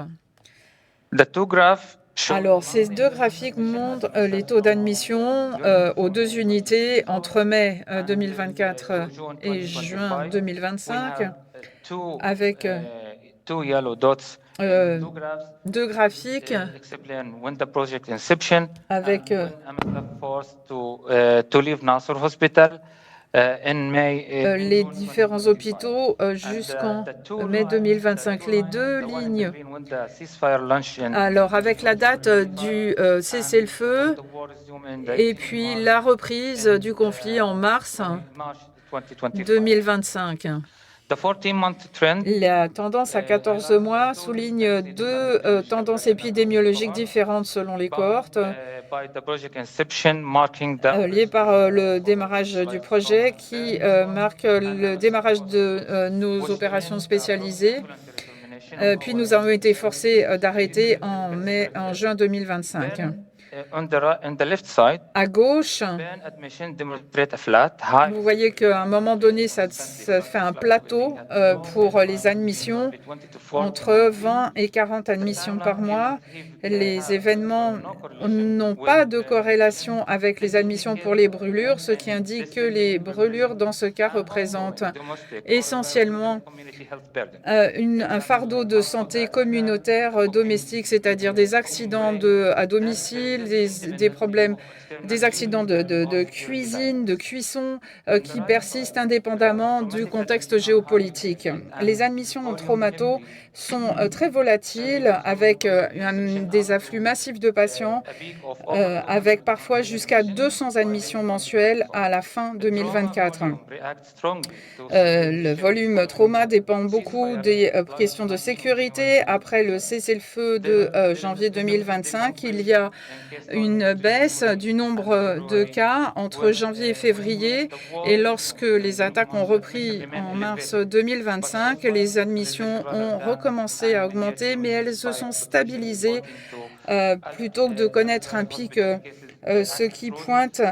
Alors, ces deux graphiques montrent les taux d'admission aux deux unités entre mai 2024 et juin 2025, avec deux graphiques avec les différents hôpitaux jusqu'en mai 2025. Les deux lignes. Alors, avec la date du cessez-le-feu et puis la reprise du conflit en mars 2025. La tendance à 14 mois souligne deux tendances épidémiologiques différentes selon les cohortes, liées par le démarrage du projet qui marque le démarrage de nos opérations spécialisées. Puis nous avons été forcés d'arrêter en juin 2025. À gauche, vous voyez qu'à un moment donné, ça fait un plateau pour les admissions, entre 20 et 40 admissions par mois. Les événements n'ont pas de corrélation avec les admissions pour les brûlures, ce qui indique que les brûlures, dans ce cas, représentent essentiellement un fardeau de santé communautaire domestique, c'est-à-dire des accidents à domicile, des problèmes, des accidents de cuisine, de cuisson qui persistent indépendamment du contexte géopolitique. Les admissions en traumato sont très volatiles avec des afflux massifs de patients, avec parfois jusqu'à 200 admissions mensuelles à la fin 2024. Le volume trauma dépend beaucoup des questions de sécurité. Après le cessez-le-feu de janvier 2025, il y a une baisse du nombre de cas entre janvier et février. Et lorsque les attaques ont repris en mars 2025, les admissions ont recommencé à augmenter, mais elles se sont stabilisées plutôt que de connaître un pic ce qui pointe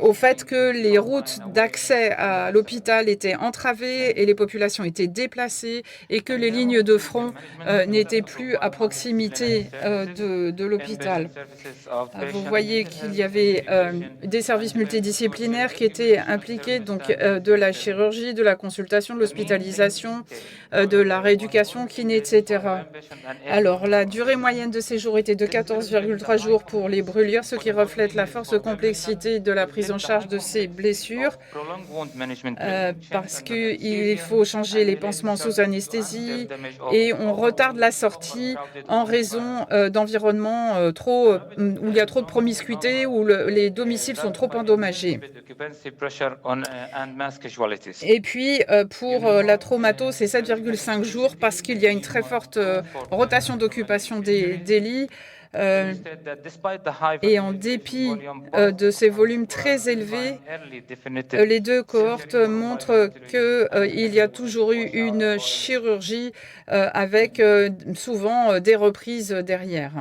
au fait que les routes d'accès à l'hôpital étaient entravées et les populations étaient déplacées et que les lignes de front n'étaient plus à proximité de l'hôpital. Vous voyez qu'il y avait des services multidisciplinaires qui étaient impliqués, donc de la chirurgie, de la consultation, de l'hospitalisation, de la rééducation, kiné, etc. Alors, la durée moyenne de séjour était de 14,3 jours pour les brûlures, ce qui reflète la force complexité de la prise en charge de ces blessures, parce qu'il faut changer les pansements sous anesthésie et on retarde la sortie en raison d'environnements où il y a trop de promiscuité, où les domiciles sont trop endommagés. Et puis, pour la traumato, c'est 7,5 jours parce qu'il y a une très forte rotation d'occupation des lits. Et en dépit de ces volumes très élevés, les deux cohortes montrent qu'il y a toujours eu une chirurgie avec souvent des reprises derrière.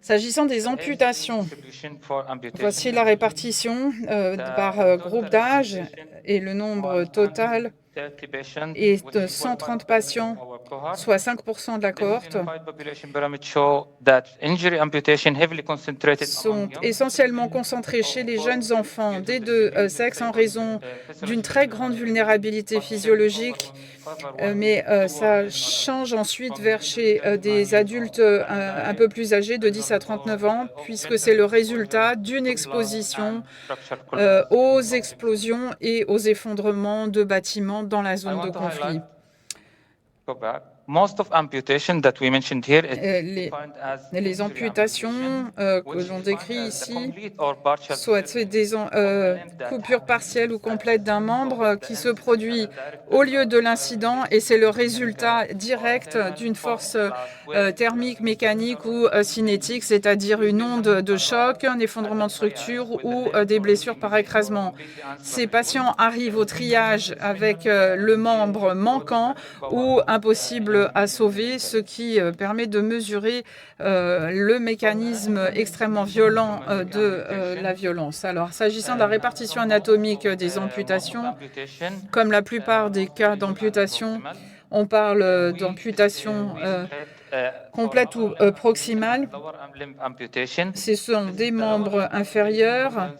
S'agissant des amputations, voici la répartition par groupe d'âge et le nombre total est de 130 patients, soit 5% de la cohorte, sont essentiellement concentrés chez les jeunes enfants des deux sexes en raison d'une très grande vulnérabilité physiologique, mais ça change ensuite chez des adultes un peu plus âgés de 10 à 39 ans, puisque c'est le résultat d'une exposition aux explosions et aux effondrements de bâtiments dans la zone de conflit. Les amputations que l'on décrit ici, soit c'est des coupures partielles ou complètes d'un membre qui se produit au lieu de l'incident et c'est le résultat direct d'une force thermique, mécanique ou cinétique, c'est-à-dire une onde de choc, un effondrement de structure ou des blessures par écrasement. Ces patients arrivent au triage avec le membre manquant ou impossible à sauver, ce qui permet de mesurer le mécanisme extrêmement violent de la violence. Alors, s'agissant de la répartition anatomique des amputations, comme la plupart des cas d'amputation, on parle d'amputation complète ou proximale. Ce sont des membres inférieurs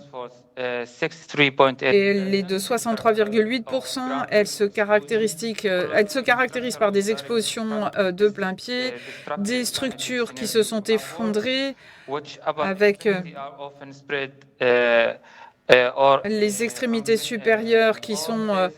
et les de 63,8%, elles se caractérisent par des explosions de plein pied, des structures qui se sont effondrées avec les extrémités supérieures qui sont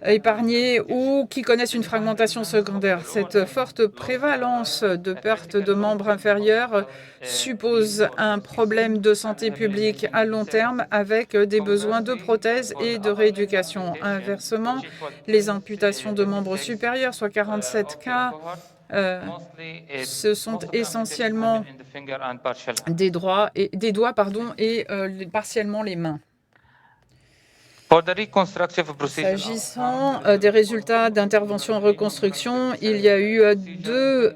épargnées ou qui connaissent une fragmentation secondaire. Cette forte prévalence de perte de membres inférieurs suppose un problème de santé publique à long terme avec des besoins de prothèses et de rééducation. Inversement, les amputations de membres supérieurs, soit 47 cas, ce sont essentiellement des doigts et partiellement les mains. S'agissant des résultats d'intervention en reconstruction, il y a eu deux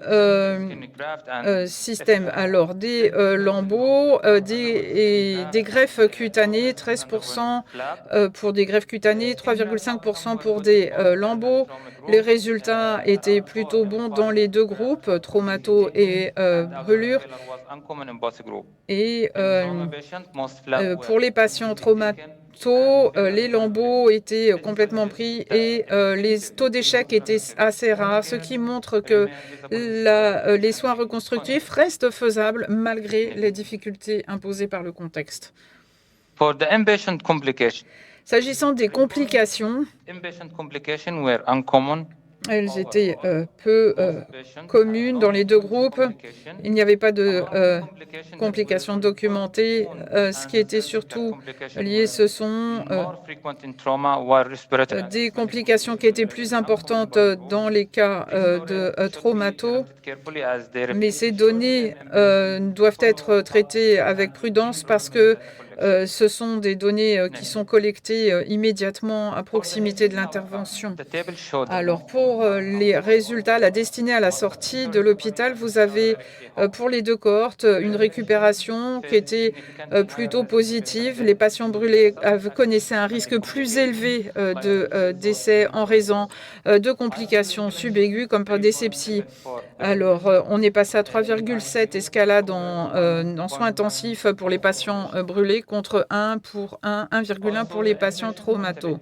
systèmes. Alors, des lambeaux, des greffes cutanées, 13% pour des greffes cutanées, 3,5% pour des lambeaux. Les résultats étaient plutôt bons dans les deux groupes, traumato et brûlures. Et pour les patients traumato, les lambeaux étaient complètement pris et les taux d'échec étaient assez rares, ce qui montre que les soins reconstructifs restent faisables malgré les difficultés imposées par le contexte. S'agissant des complications, elles étaient peu communes dans les deux groupes. Il n'y avait pas de complications documentées. Ce qui était surtout lié, ce sont des complications qui étaient plus importantes dans les cas de traumato. Mais ces données doivent être traitées avec prudence parce que ce sont des données qui sont collectées immédiatement à proximité de l'intervention. Alors, pour les résultats, la destinée à la sortie de l'hôpital, vous avez pour les 2 cohortes une récupération qui était plutôt positive. Les patients brûlés connaissaient un risque plus élevé de décès en raison de complications subaiguës comme par des sepsies. Alors, on est passé à 3,7 escalade en soins intensifs pour les patients brûlés contre 1,1 pour les patients traumatos.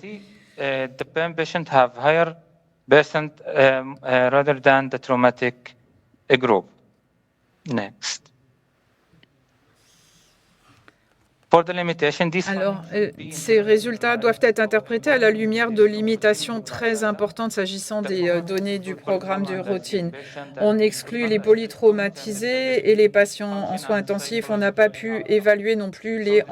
The burn patient have higher percent rather than the traumatic group. Next.
Alors, ces résultats doivent être interprétés à la lumière de limitations très importantes s'agissant des données du programme de routine. On exclut les polytraumatisés et les patients en soins intensifs. On n'a pas pu évaluer non plus les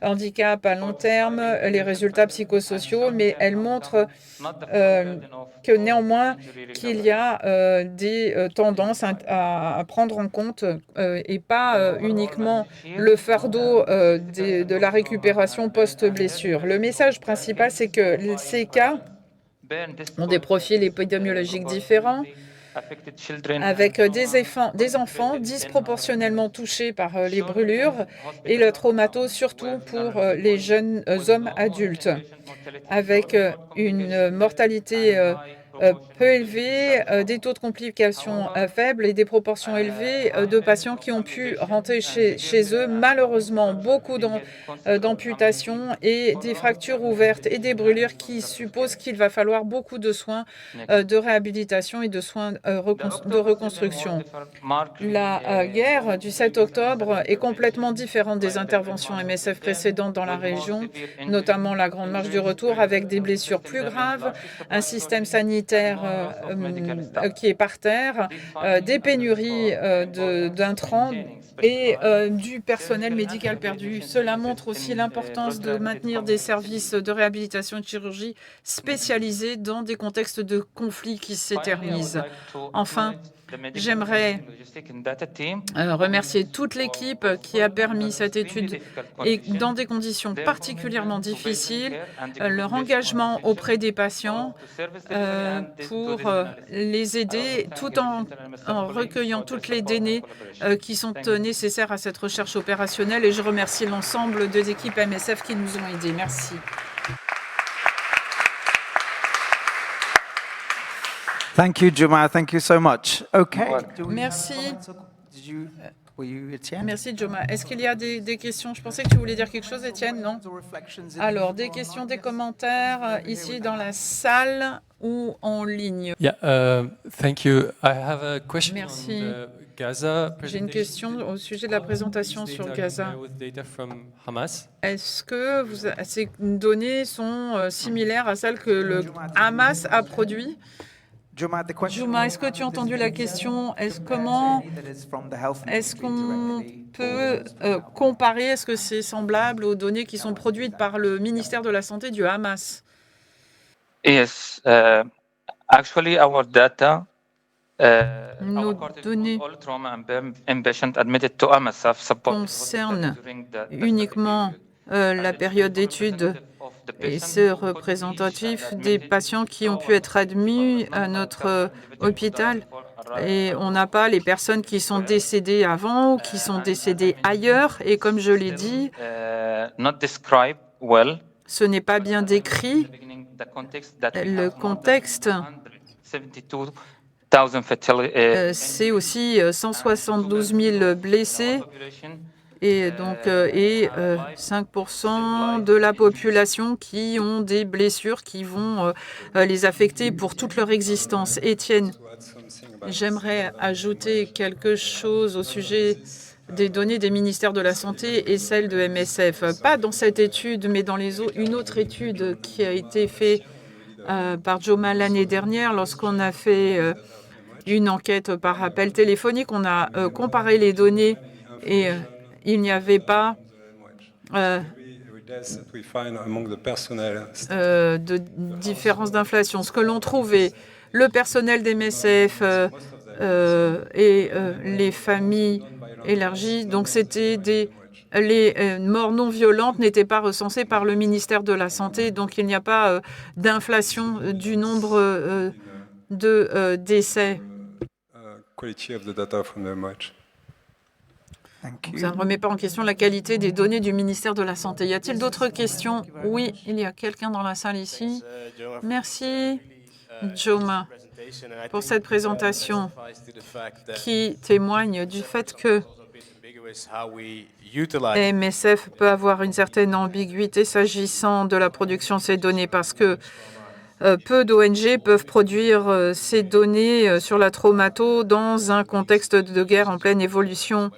handicaps à long terme, les résultats psychosociaux, mais elles montrent que néanmoins qu'il y a des tendances à prendre en compte et pas uniquement le fardeau de la récupération post-blessure. Le message principal, c'est que ces cas ont des profils épidémiologiques différents, avec des enfants disproportionnellement touchés par les brûlures et le traumato, surtout pour les jeunes hommes adultes, avec une mortalité peu élevés, des taux de complications faibles et des proportions élevées de patients qui ont pu rentrer chez eux. Malheureusement, beaucoup d'amputations et des fractures ouvertes et des brûlures qui supposent qu'il va falloir beaucoup de soins de réhabilitation et de soins de reconstruction. La guerre du 7 octobre est complètement différente des interventions MSF précédentes dans la région, notamment la Grande Marche du Retour, avec des blessures plus graves, un système sanitaire qui est par terre, des pénuries d'intrants et du personnel médical perdu. Cela montre aussi l'importance de maintenir des services de réhabilitation et de chirurgie spécialisés dans des contextes de conflits qui s'éternisent. Enfin, j'aimerais remercier toute l'équipe qui a permis cette étude et dans des conditions particulièrement difficiles, leur engagement auprès des patients pour les aider tout en recueillant toutes les données qui sont nécessaires à cette recherche opérationnelle. Et je remercie l'ensemble des équipes MSF qui nous ont aidés. Merci.
Thank you, Juma. Thank you so much. Okay.
Merci.
Were you Etienne?
Merci, Joma. Est-ce qu'il y a des questions? Je pensais que tu voulais dire quelque chose, Étienne, non? Alors, des questions, des commentaires ici dans la salle ou en ligne?
Thank you. I have a question
Merci.
on the Gaza.
J'ai une question au sujet de la présentation sur Gaza. Est-ce que ces données sont similaires à celles que le Hamas a produites? Juma, est-ce que tu as entendu la question? Est-ce qu'on peut comparer? Est-ce que c'est semblable aux données qui sont produites par le ministère de la Santé du Hamas?
Yes, actually our data
nos données concernent uniquement la période d'étude et c'est représentatif des patients qui ont pu être admis à notre hôpital. Et on n'a pas les personnes qui sont décédées avant ou qui sont décédées ailleurs. Et comme je l'ai dit, ce n'est pas bien décrit. Le contexte, c'est aussi 172 000 blessés. Et donc, 5% de la population qui ont des blessures qui vont les affecter pour toute leur existence. Étienne, j'aimerais ajouter quelque chose au sujet des données des ministères de la Santé et celles de MSF. Pas dans cette étude, mais dans une autre étude qui a été faite par Joma l'année dernière lorsqu'on a fait une enquête par appel téléphonique. On a comparé les données et il n'y avait pas de différence d'inflation. Ce que l'on trouvait, le personnel des MSF et les familles élargies, donc c'était des les morts non violentes n'étaient pas recensées par le ministère de la Santé, donc il n'y a pas d'inflation du nombre de décès.
Quality of the data from the MOH.
Thank
Ça
you.
ne remet pas en question la qualité des données du ministère de la Santé. Y a-t-il d'autres questions? Oui, il y a quelqu'un dans la salle ici. Merci, Joma, pour cette présentation qui témoigne du fait que MSF peut avoir une certaine ambiguïté s'agissant de la production de ces données parce que peu d'ONG peuvent produire ces données sur la traumato dans un contexte de guerre en pleine évolution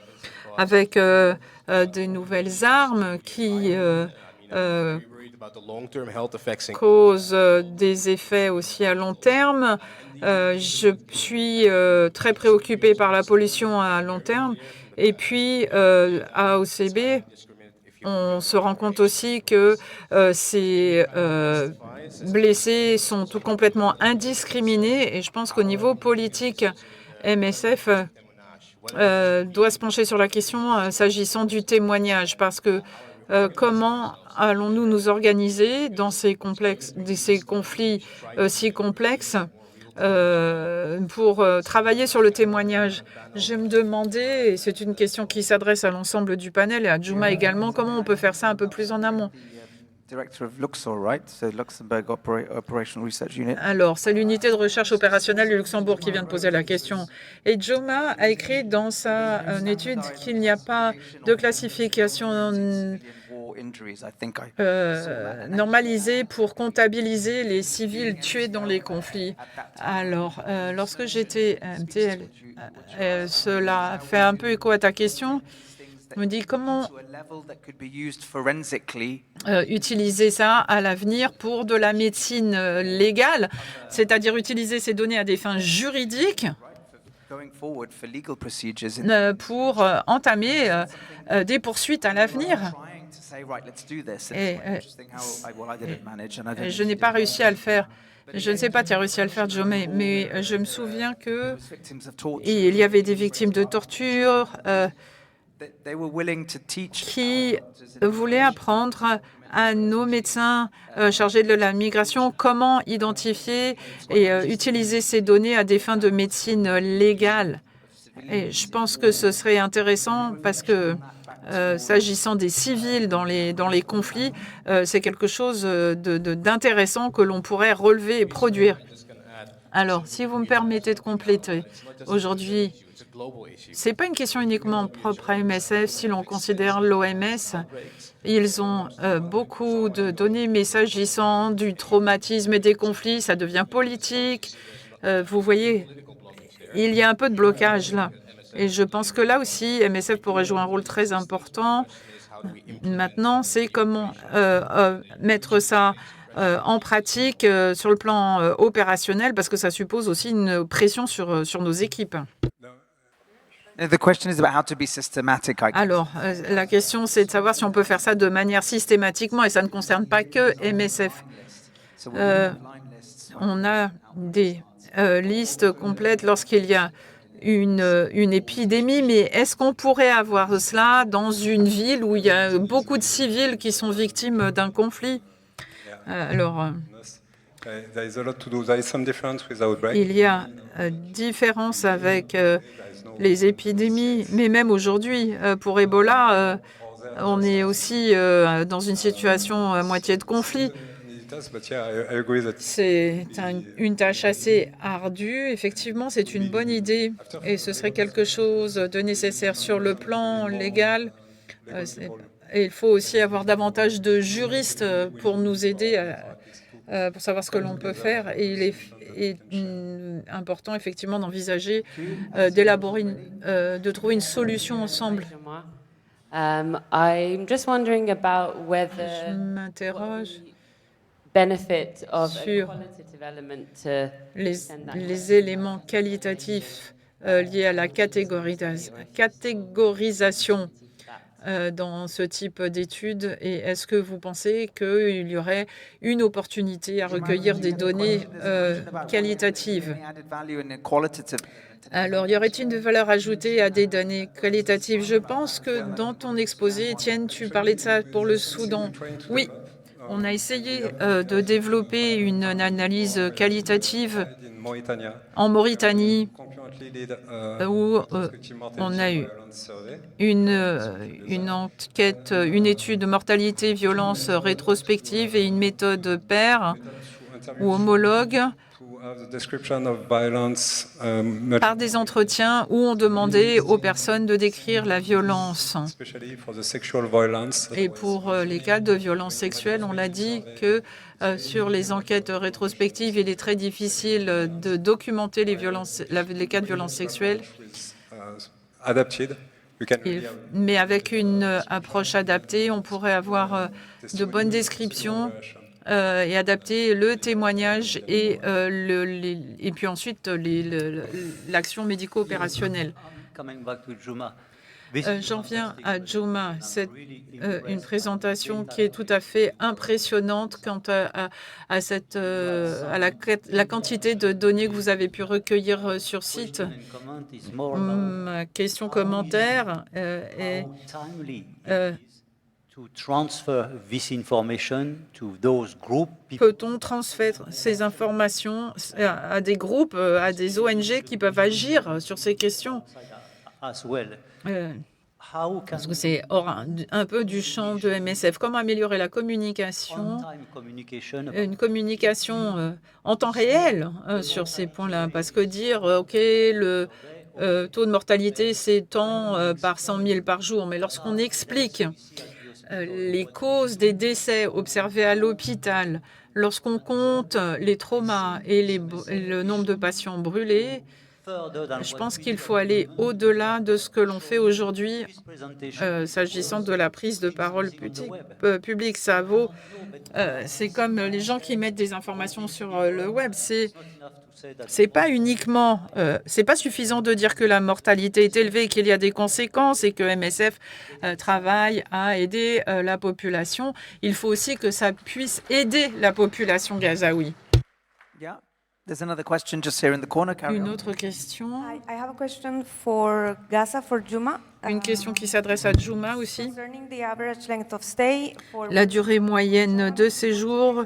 avec des nouvelles armes qui causent des effets aussi à long terme. Je suis très préoccupée par la pollution à long terme. Et puis, à OCB, on se rend compte aussi que ces blessés sont tout complètement indiscriminés. Et je pense qu'au niveau politique, MSF doit se pencher sur la question s'agissant du témoignage. Parce que comment allons-nous nous organiser dans ces conflits si complexes pour travailler sur le témoignage? Je me demandais, et c'est une question qui s'adresse à l'ensemble du panel et à Juma également, comment on peut faire ça un peu plus en amont?
Director of Luxor, right? So Luxembourg Operational Research Unit.
Alors, c'est l'unité de recherche opérationnelle du Luxembourg qui vient de poser la question. Et Joma a écrit dans sa étude qu'il n'y a pas de classification normalisée pour comptabiliser les civils tués dans les conflits. Alors, lorsque j'étais MTL, cela fait un peu écho à ta question. Je me dis comment utiliser ça à l'avenir pour de la médecine légale, c'est-à-dire utiliser ces données à des fins juridiques pour entamer des poursuites à l'avenir. Je n'ai pas réussi à le faire. Je ne sais pas, tu as réussi à le faire, Jomé, mais je me souviens qu'il y avait des victimes de torture qui voulaient apprendre à nos médecins chargés de la migration comment identifier et utiliser ces données à des fins de médecine légale. Et je pense que ce serait intéressant parce que s'agissant des civils dans les conflits, c'est quelque chose d'intéressant que l'on pourrait relever et produire. Alors, si vous me permettez de compléter, aujourd'hui, ce n'est pas une question uniquement propre à MSF. Si l'on considère l'OMS, ils ont beaucoup de données, mais s'agissant du traumatisme et des conflits, ça devient politique. Vous voyez, il y a un peu de blocage là. Et je pense que là aussi, MSF pourrait jouer un rôle très important. Maintenant, c'est comment mettre ça en pratique sur le plan opérationnel, parce que ça suppose aussi une pression sur nos équipes. Alors, la question, c'est de savoir si on peut faire ça de manière systématiquement, et ça ne concerne pas que MSF. On a des listes complètes lorsqu'il y a une épidémie, mais est-ce qu'on pourrait avoir cela dans une ville où il y a beaucoup de civils qui sont victimes d'un conflit? Alors, il y a différence avec les épidémies, mais même aujourd'hui, pour Ebola, on est aussi dans une situation à moitié de conflit. C'est une tâche assez ardue. Effectivement, c'est une bonne idée et ce serait quelque chose de nécessaire sur le plan légal. Et il faut aussi avoir davantage de juristes pour nous aider pour savoir ce que l'on peut faire. Et il est important, effectivement, d'envisager, d'élaborer, de trouver une solution ensemble.
I'm just wondering about whether
Je m'interroge
sur
les éléments qualitatifs liés à la catégorisation dans ce type d'études et est-ce que vous pensez qu'il y aurait une opportunité à recueillir des données qualitatives? Alors, y aurait-il une valeur ajoutée à des données qualitatives? Je pense que dans ton exposé, Étienne, tu parlais de ça pour le Soudan. Oui, on a essayé de développer une analyse qualitative en Mauritanie, où on a eu une enquête, une étude de mortalité, violence rétrospective et une méthode paire ou homologue par des entretiens où on demandait aux personnes de décrire la violence. Et pour les cas de violence sexuelle, on l'a dit que sur les enquêtes rétrospectives, il est très difficile de documenter les cas de violence sexuelle. Mais avec une approche adaptée, on pourrait avoir de bonnes descriptions et adapter le témoignage et puis ensuite l'action médico-opérationnelle. J'en viens à Juma. C'est une présentation qui est tout à fait impressionnante quant à la quantité de données que vous avez pu recueillir sur site. Ma question commentaire est peut-on transférer ces informations à des groupes, à des ONG qui peuvent agir sur ces questions? Parce que c'est un peu du champ de MSF. Comment améliorer la communication, une communication en temps réel sur ces points-là? Parce que dire, OK, le taux de mortalité, c'est tant par 100 000 par jour, mais lorsqu'on explique les causes des décès observés à l'hôpital, lorsqu'on compte les traumas et le nombre de patients brûlés, je pense qu'il faut aller au-delà de ce que l'on fait aujourd'hui s'agissant de la prise de parole publique. Ça vaut, c'est comme les gens qui mettent des informations sur le web. C'est pas uniquement, c'est pas suffisant de dire que la mortalité est élevée, qu'il y a des conséquences et que MSF travaille à aider la population. Il faut aussi que ça puisse aider la population gazaoui.
There's another question just here in the corner.
Une autre question.
I have a question for Gaza, for Juma.
Une question qui s'adresse à Juma aussi.
Concerning the average length of stay for
La durée moyenne de séjour,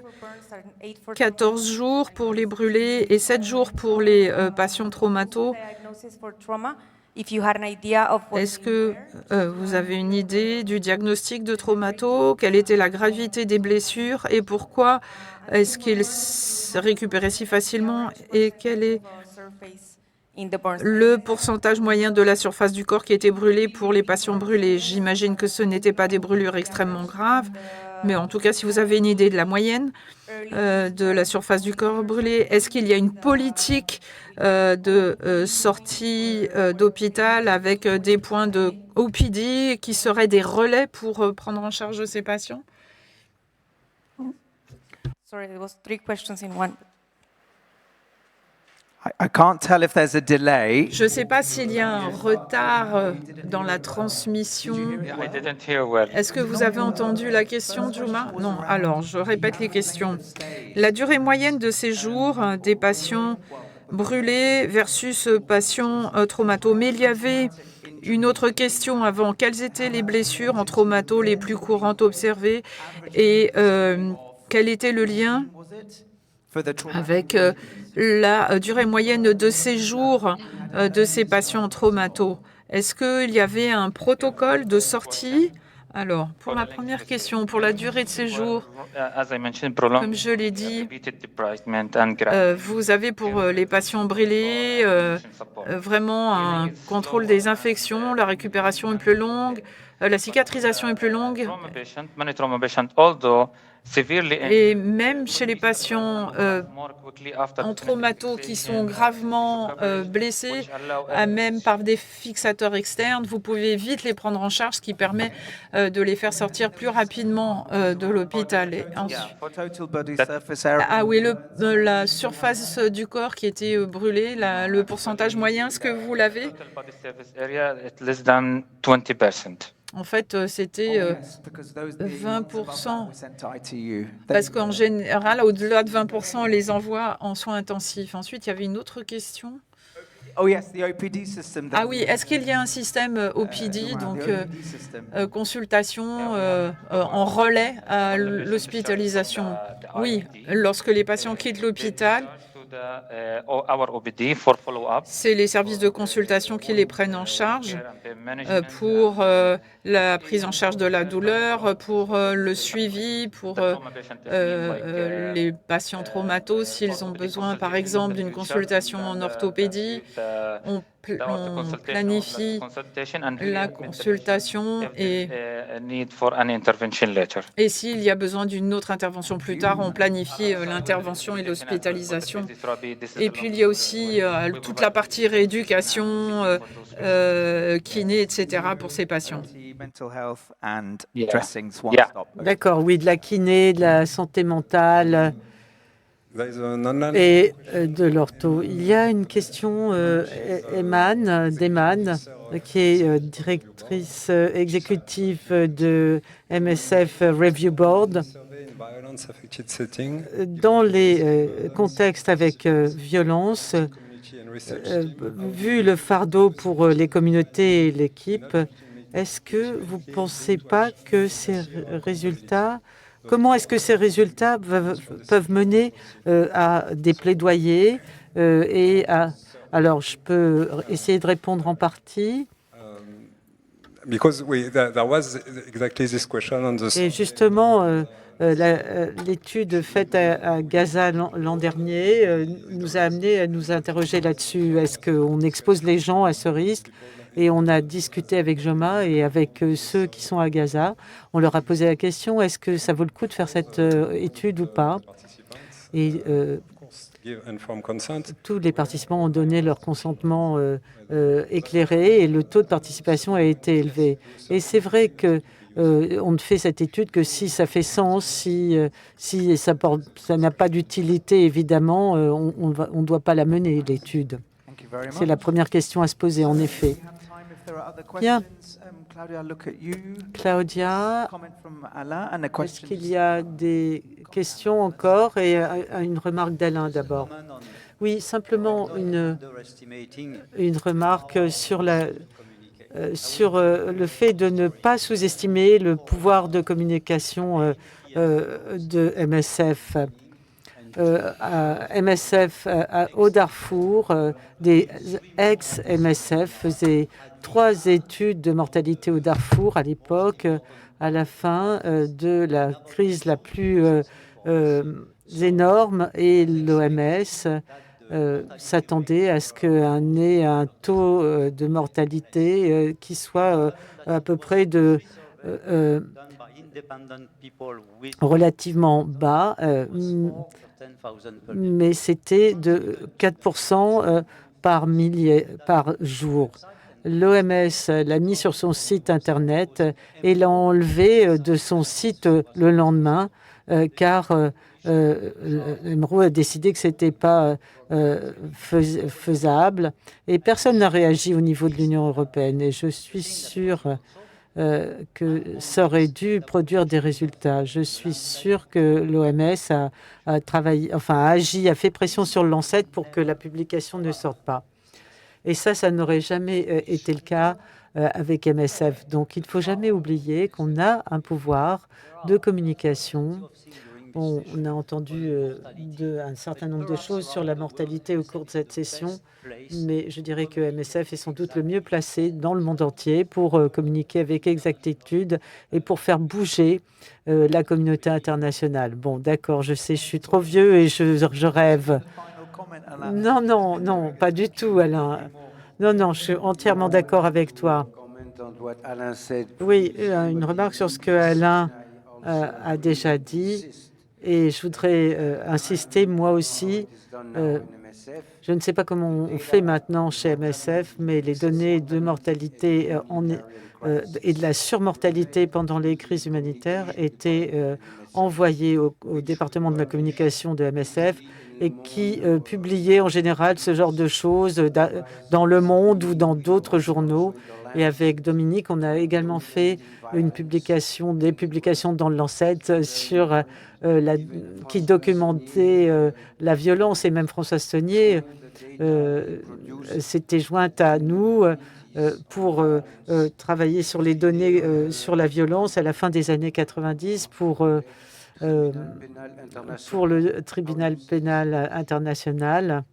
14 jours pour les brûlés et 7 jours pour les patients traumato. Est-ce que vous avez une idée du diagnostic de traumato? Quelle était la gravité des blessures et pourquoi est-ce qu'ils se récupéraient si facilement? Et quel est le pourcentage moyen de la surface du corps qui était brûlée pour les patients brûlés? J'imagine que ce n'étaient pas des brûlures extrêmement graves, mais en tout cas, si vous avez une idée de la moyenne de la surface du corps brûlé, est-ce qu'il y a une politique de sortie d'hôpital avec des points de OPD qui seraient des relais pour prendre en charge ces patients?
Sorry, there was 3 questions in one.
I can't tell if there's a delay.
Je ne sais pas s'il y a un retard dans la transmission. Est-ce que vous avez entendu la question, Juma? Non. Alors, je répète les questions. La durée moyenne de séjour des patients brûlés versus patients traumato. Mais il y avait une autre question avant. Quelles étaient les blessures en traumato les plus courantes observées et quel était le lien avec la durée moyenne de séjour de ces patients traumato? Est-ce qu'il y avait un protocole de sortie? Alors, pour la première question, pour la durée de séjour, comme je l'ai dit, vous avez pour les patients brûlés vraiment un contrôle des infections, la récupération est plus longue, la cicatrisation est plus longue. Et même chez les patients en traumato qui sont gravement blessés, même par des fixateurs externes, vous pouvez vite les prendre en charge, ce qui permet de les faire sortir plus rapidement de l'hôpital. Ah oui, la surface du corps qui était brûlée, le pourcentage moyen, est-ce que vous l'avez? En fait, c'était 20%, parce qu'en général, au-delà de 20%, les envois en soins intensifs. Ensuite, il y avait une autre question. Ah oui, est-ce qu'il y a un système OPD, donc consultation en relais à l'hospitalisation? Oui, lorsque les patients quittent l'hôpital, c'est les services de consultation qui les prennent en charge pour la prise en charge de la douleur, pour le suivi, pour les patients traumatos, s'ils ont besoin, par exemple, d'une consultation en orthopédie. On planifie la consultation et s'il y a besoin d'une autre intervention plus tard, on planifie l'intervention et l'hospitalisation. Et puis, il y a aussi toute la partie rééducation, kiné, etc. pour ces patients.
D'accord, oui, de la kiné, de la santé mentale et de l'ortho. Il y a une question, d'Eman, qui est directrice exécutive de MSF Review Board. Dans les contextes avec violence, vu le fardeau pour les communautés et l'équipe, est-ce que vous ne pensez pas que ces résultats, comment est-ce que ces résultats peuvent mener à des plaidoyers alors, je peux essayer de répondre en partie. Et justement, l'étude faite à Gaza l'an dernier nous a amené à nous interroger là-dessus. Est-ce qu'on expose les gens à ce risque? Et on a discuté avec Joma et avec ceux qui sont à Gaza. On leur a posé la question, est-ce que ça vaut le coup de faire cette étude ou pas? Et tous les participants ont donné leur consentement éclairé et le taux de participation a été élevé. Et c'est vrai que on ne fait cette étude que si ça fait sens, si ça n'a pas d'utilité, évidemment, on ne doit pas la mener, l'étude. C'est la première question à se poser, en effet. Bien. Claudia, est-ce qu'il y a des questions encore? Et une remarque d'Alain d'abord. Oui, simplement une remarque sur le fait de ne pas sous-estimer le pouvoir de communication de MSF. MSF au Darfour, des ex-MSF faisaient 3 études de mortalité au Darfour à l'époque, à la fin de la crise la plus énorme, et l'OMS s'attendait à ce qu'on ait un taux de mortalité qui soit à peu près de relativement bas, mais c'était de 4% par jour. L'OMS l'a mis sur son site Internet et l'a enlevé de son site le lendemain, car l'MRO a décidé que ce n'était pas faisable, et personne n'a réagi au niveau de l'Union européenne. Et je suis sûre que ça aurait dû produire des résultats. Je suis sûre que l'OMS a travaillé, a agi, a fait pression sur le Lancet pour que la publication ne sorte pas. Et ça n'aurait jamais été le cas avec MSF. Donc, il ne faut jamais oublier qu'on a un pouvoir de communication. Bon, on a entendu un certain nombre de choses sur la mortalité au cours de cette session, mais je dirais que MSF est sans doute le mieux placé dans le monde entier pour communiquer avec exactitude et pour faire bouger la communauté internationale. Bon, d'accord, je sais, je suis trop vieux et je rêve. Non, non, non, pas du tout, Alain. Non, non, je suis entièrement d'accord avec toi. Oui, une remarque sur ce que Alain a déjà dit. Et je voudrais insister, moi aussi, je ne sais pas comment on fait maintenant chez MSF, mais les données de mortalité et de la surmortalité pendant les crises humanitaires étaient envoyées au département de la communication de MSF et qui publiait en général ce genre de choses dans Le Monde ou dans d'autres journaux. Et avec Dominique, on a également fait des publications dans le Lancet qui documentaient la violence. Et même Françoise Saunier s'était jointe à nous pour travailler sur les données sur la violence à la fin des années 90 pour le tribunal pénal international.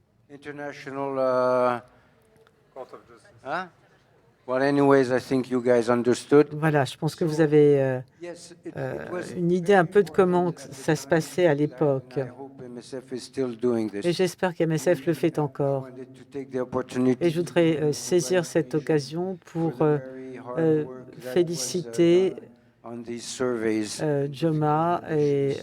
Voilà, je pense que vous avez une idée un peu de comment ça se passait à l'époque. Et j'espère qu'MSF le fait encore. Et je voudrais saisir cette occasion pour féliciter Joma et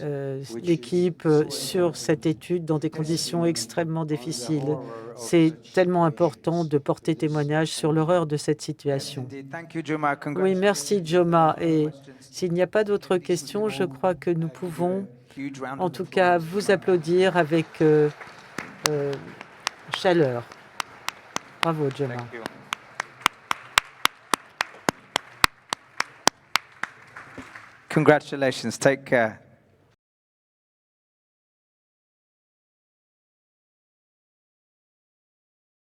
l'équipe sur cette étude dans des conditions extrêmement difficiles. C'est tellement important de porter témoignage sur l'horreur de cette situation. Oui, merci Joma. Et s'il n'y a pas d'autres questions, je crois que nous pouvons en tout cas vous applaudir avec chaleur. Bravo Joma.
Congratulations. Take care.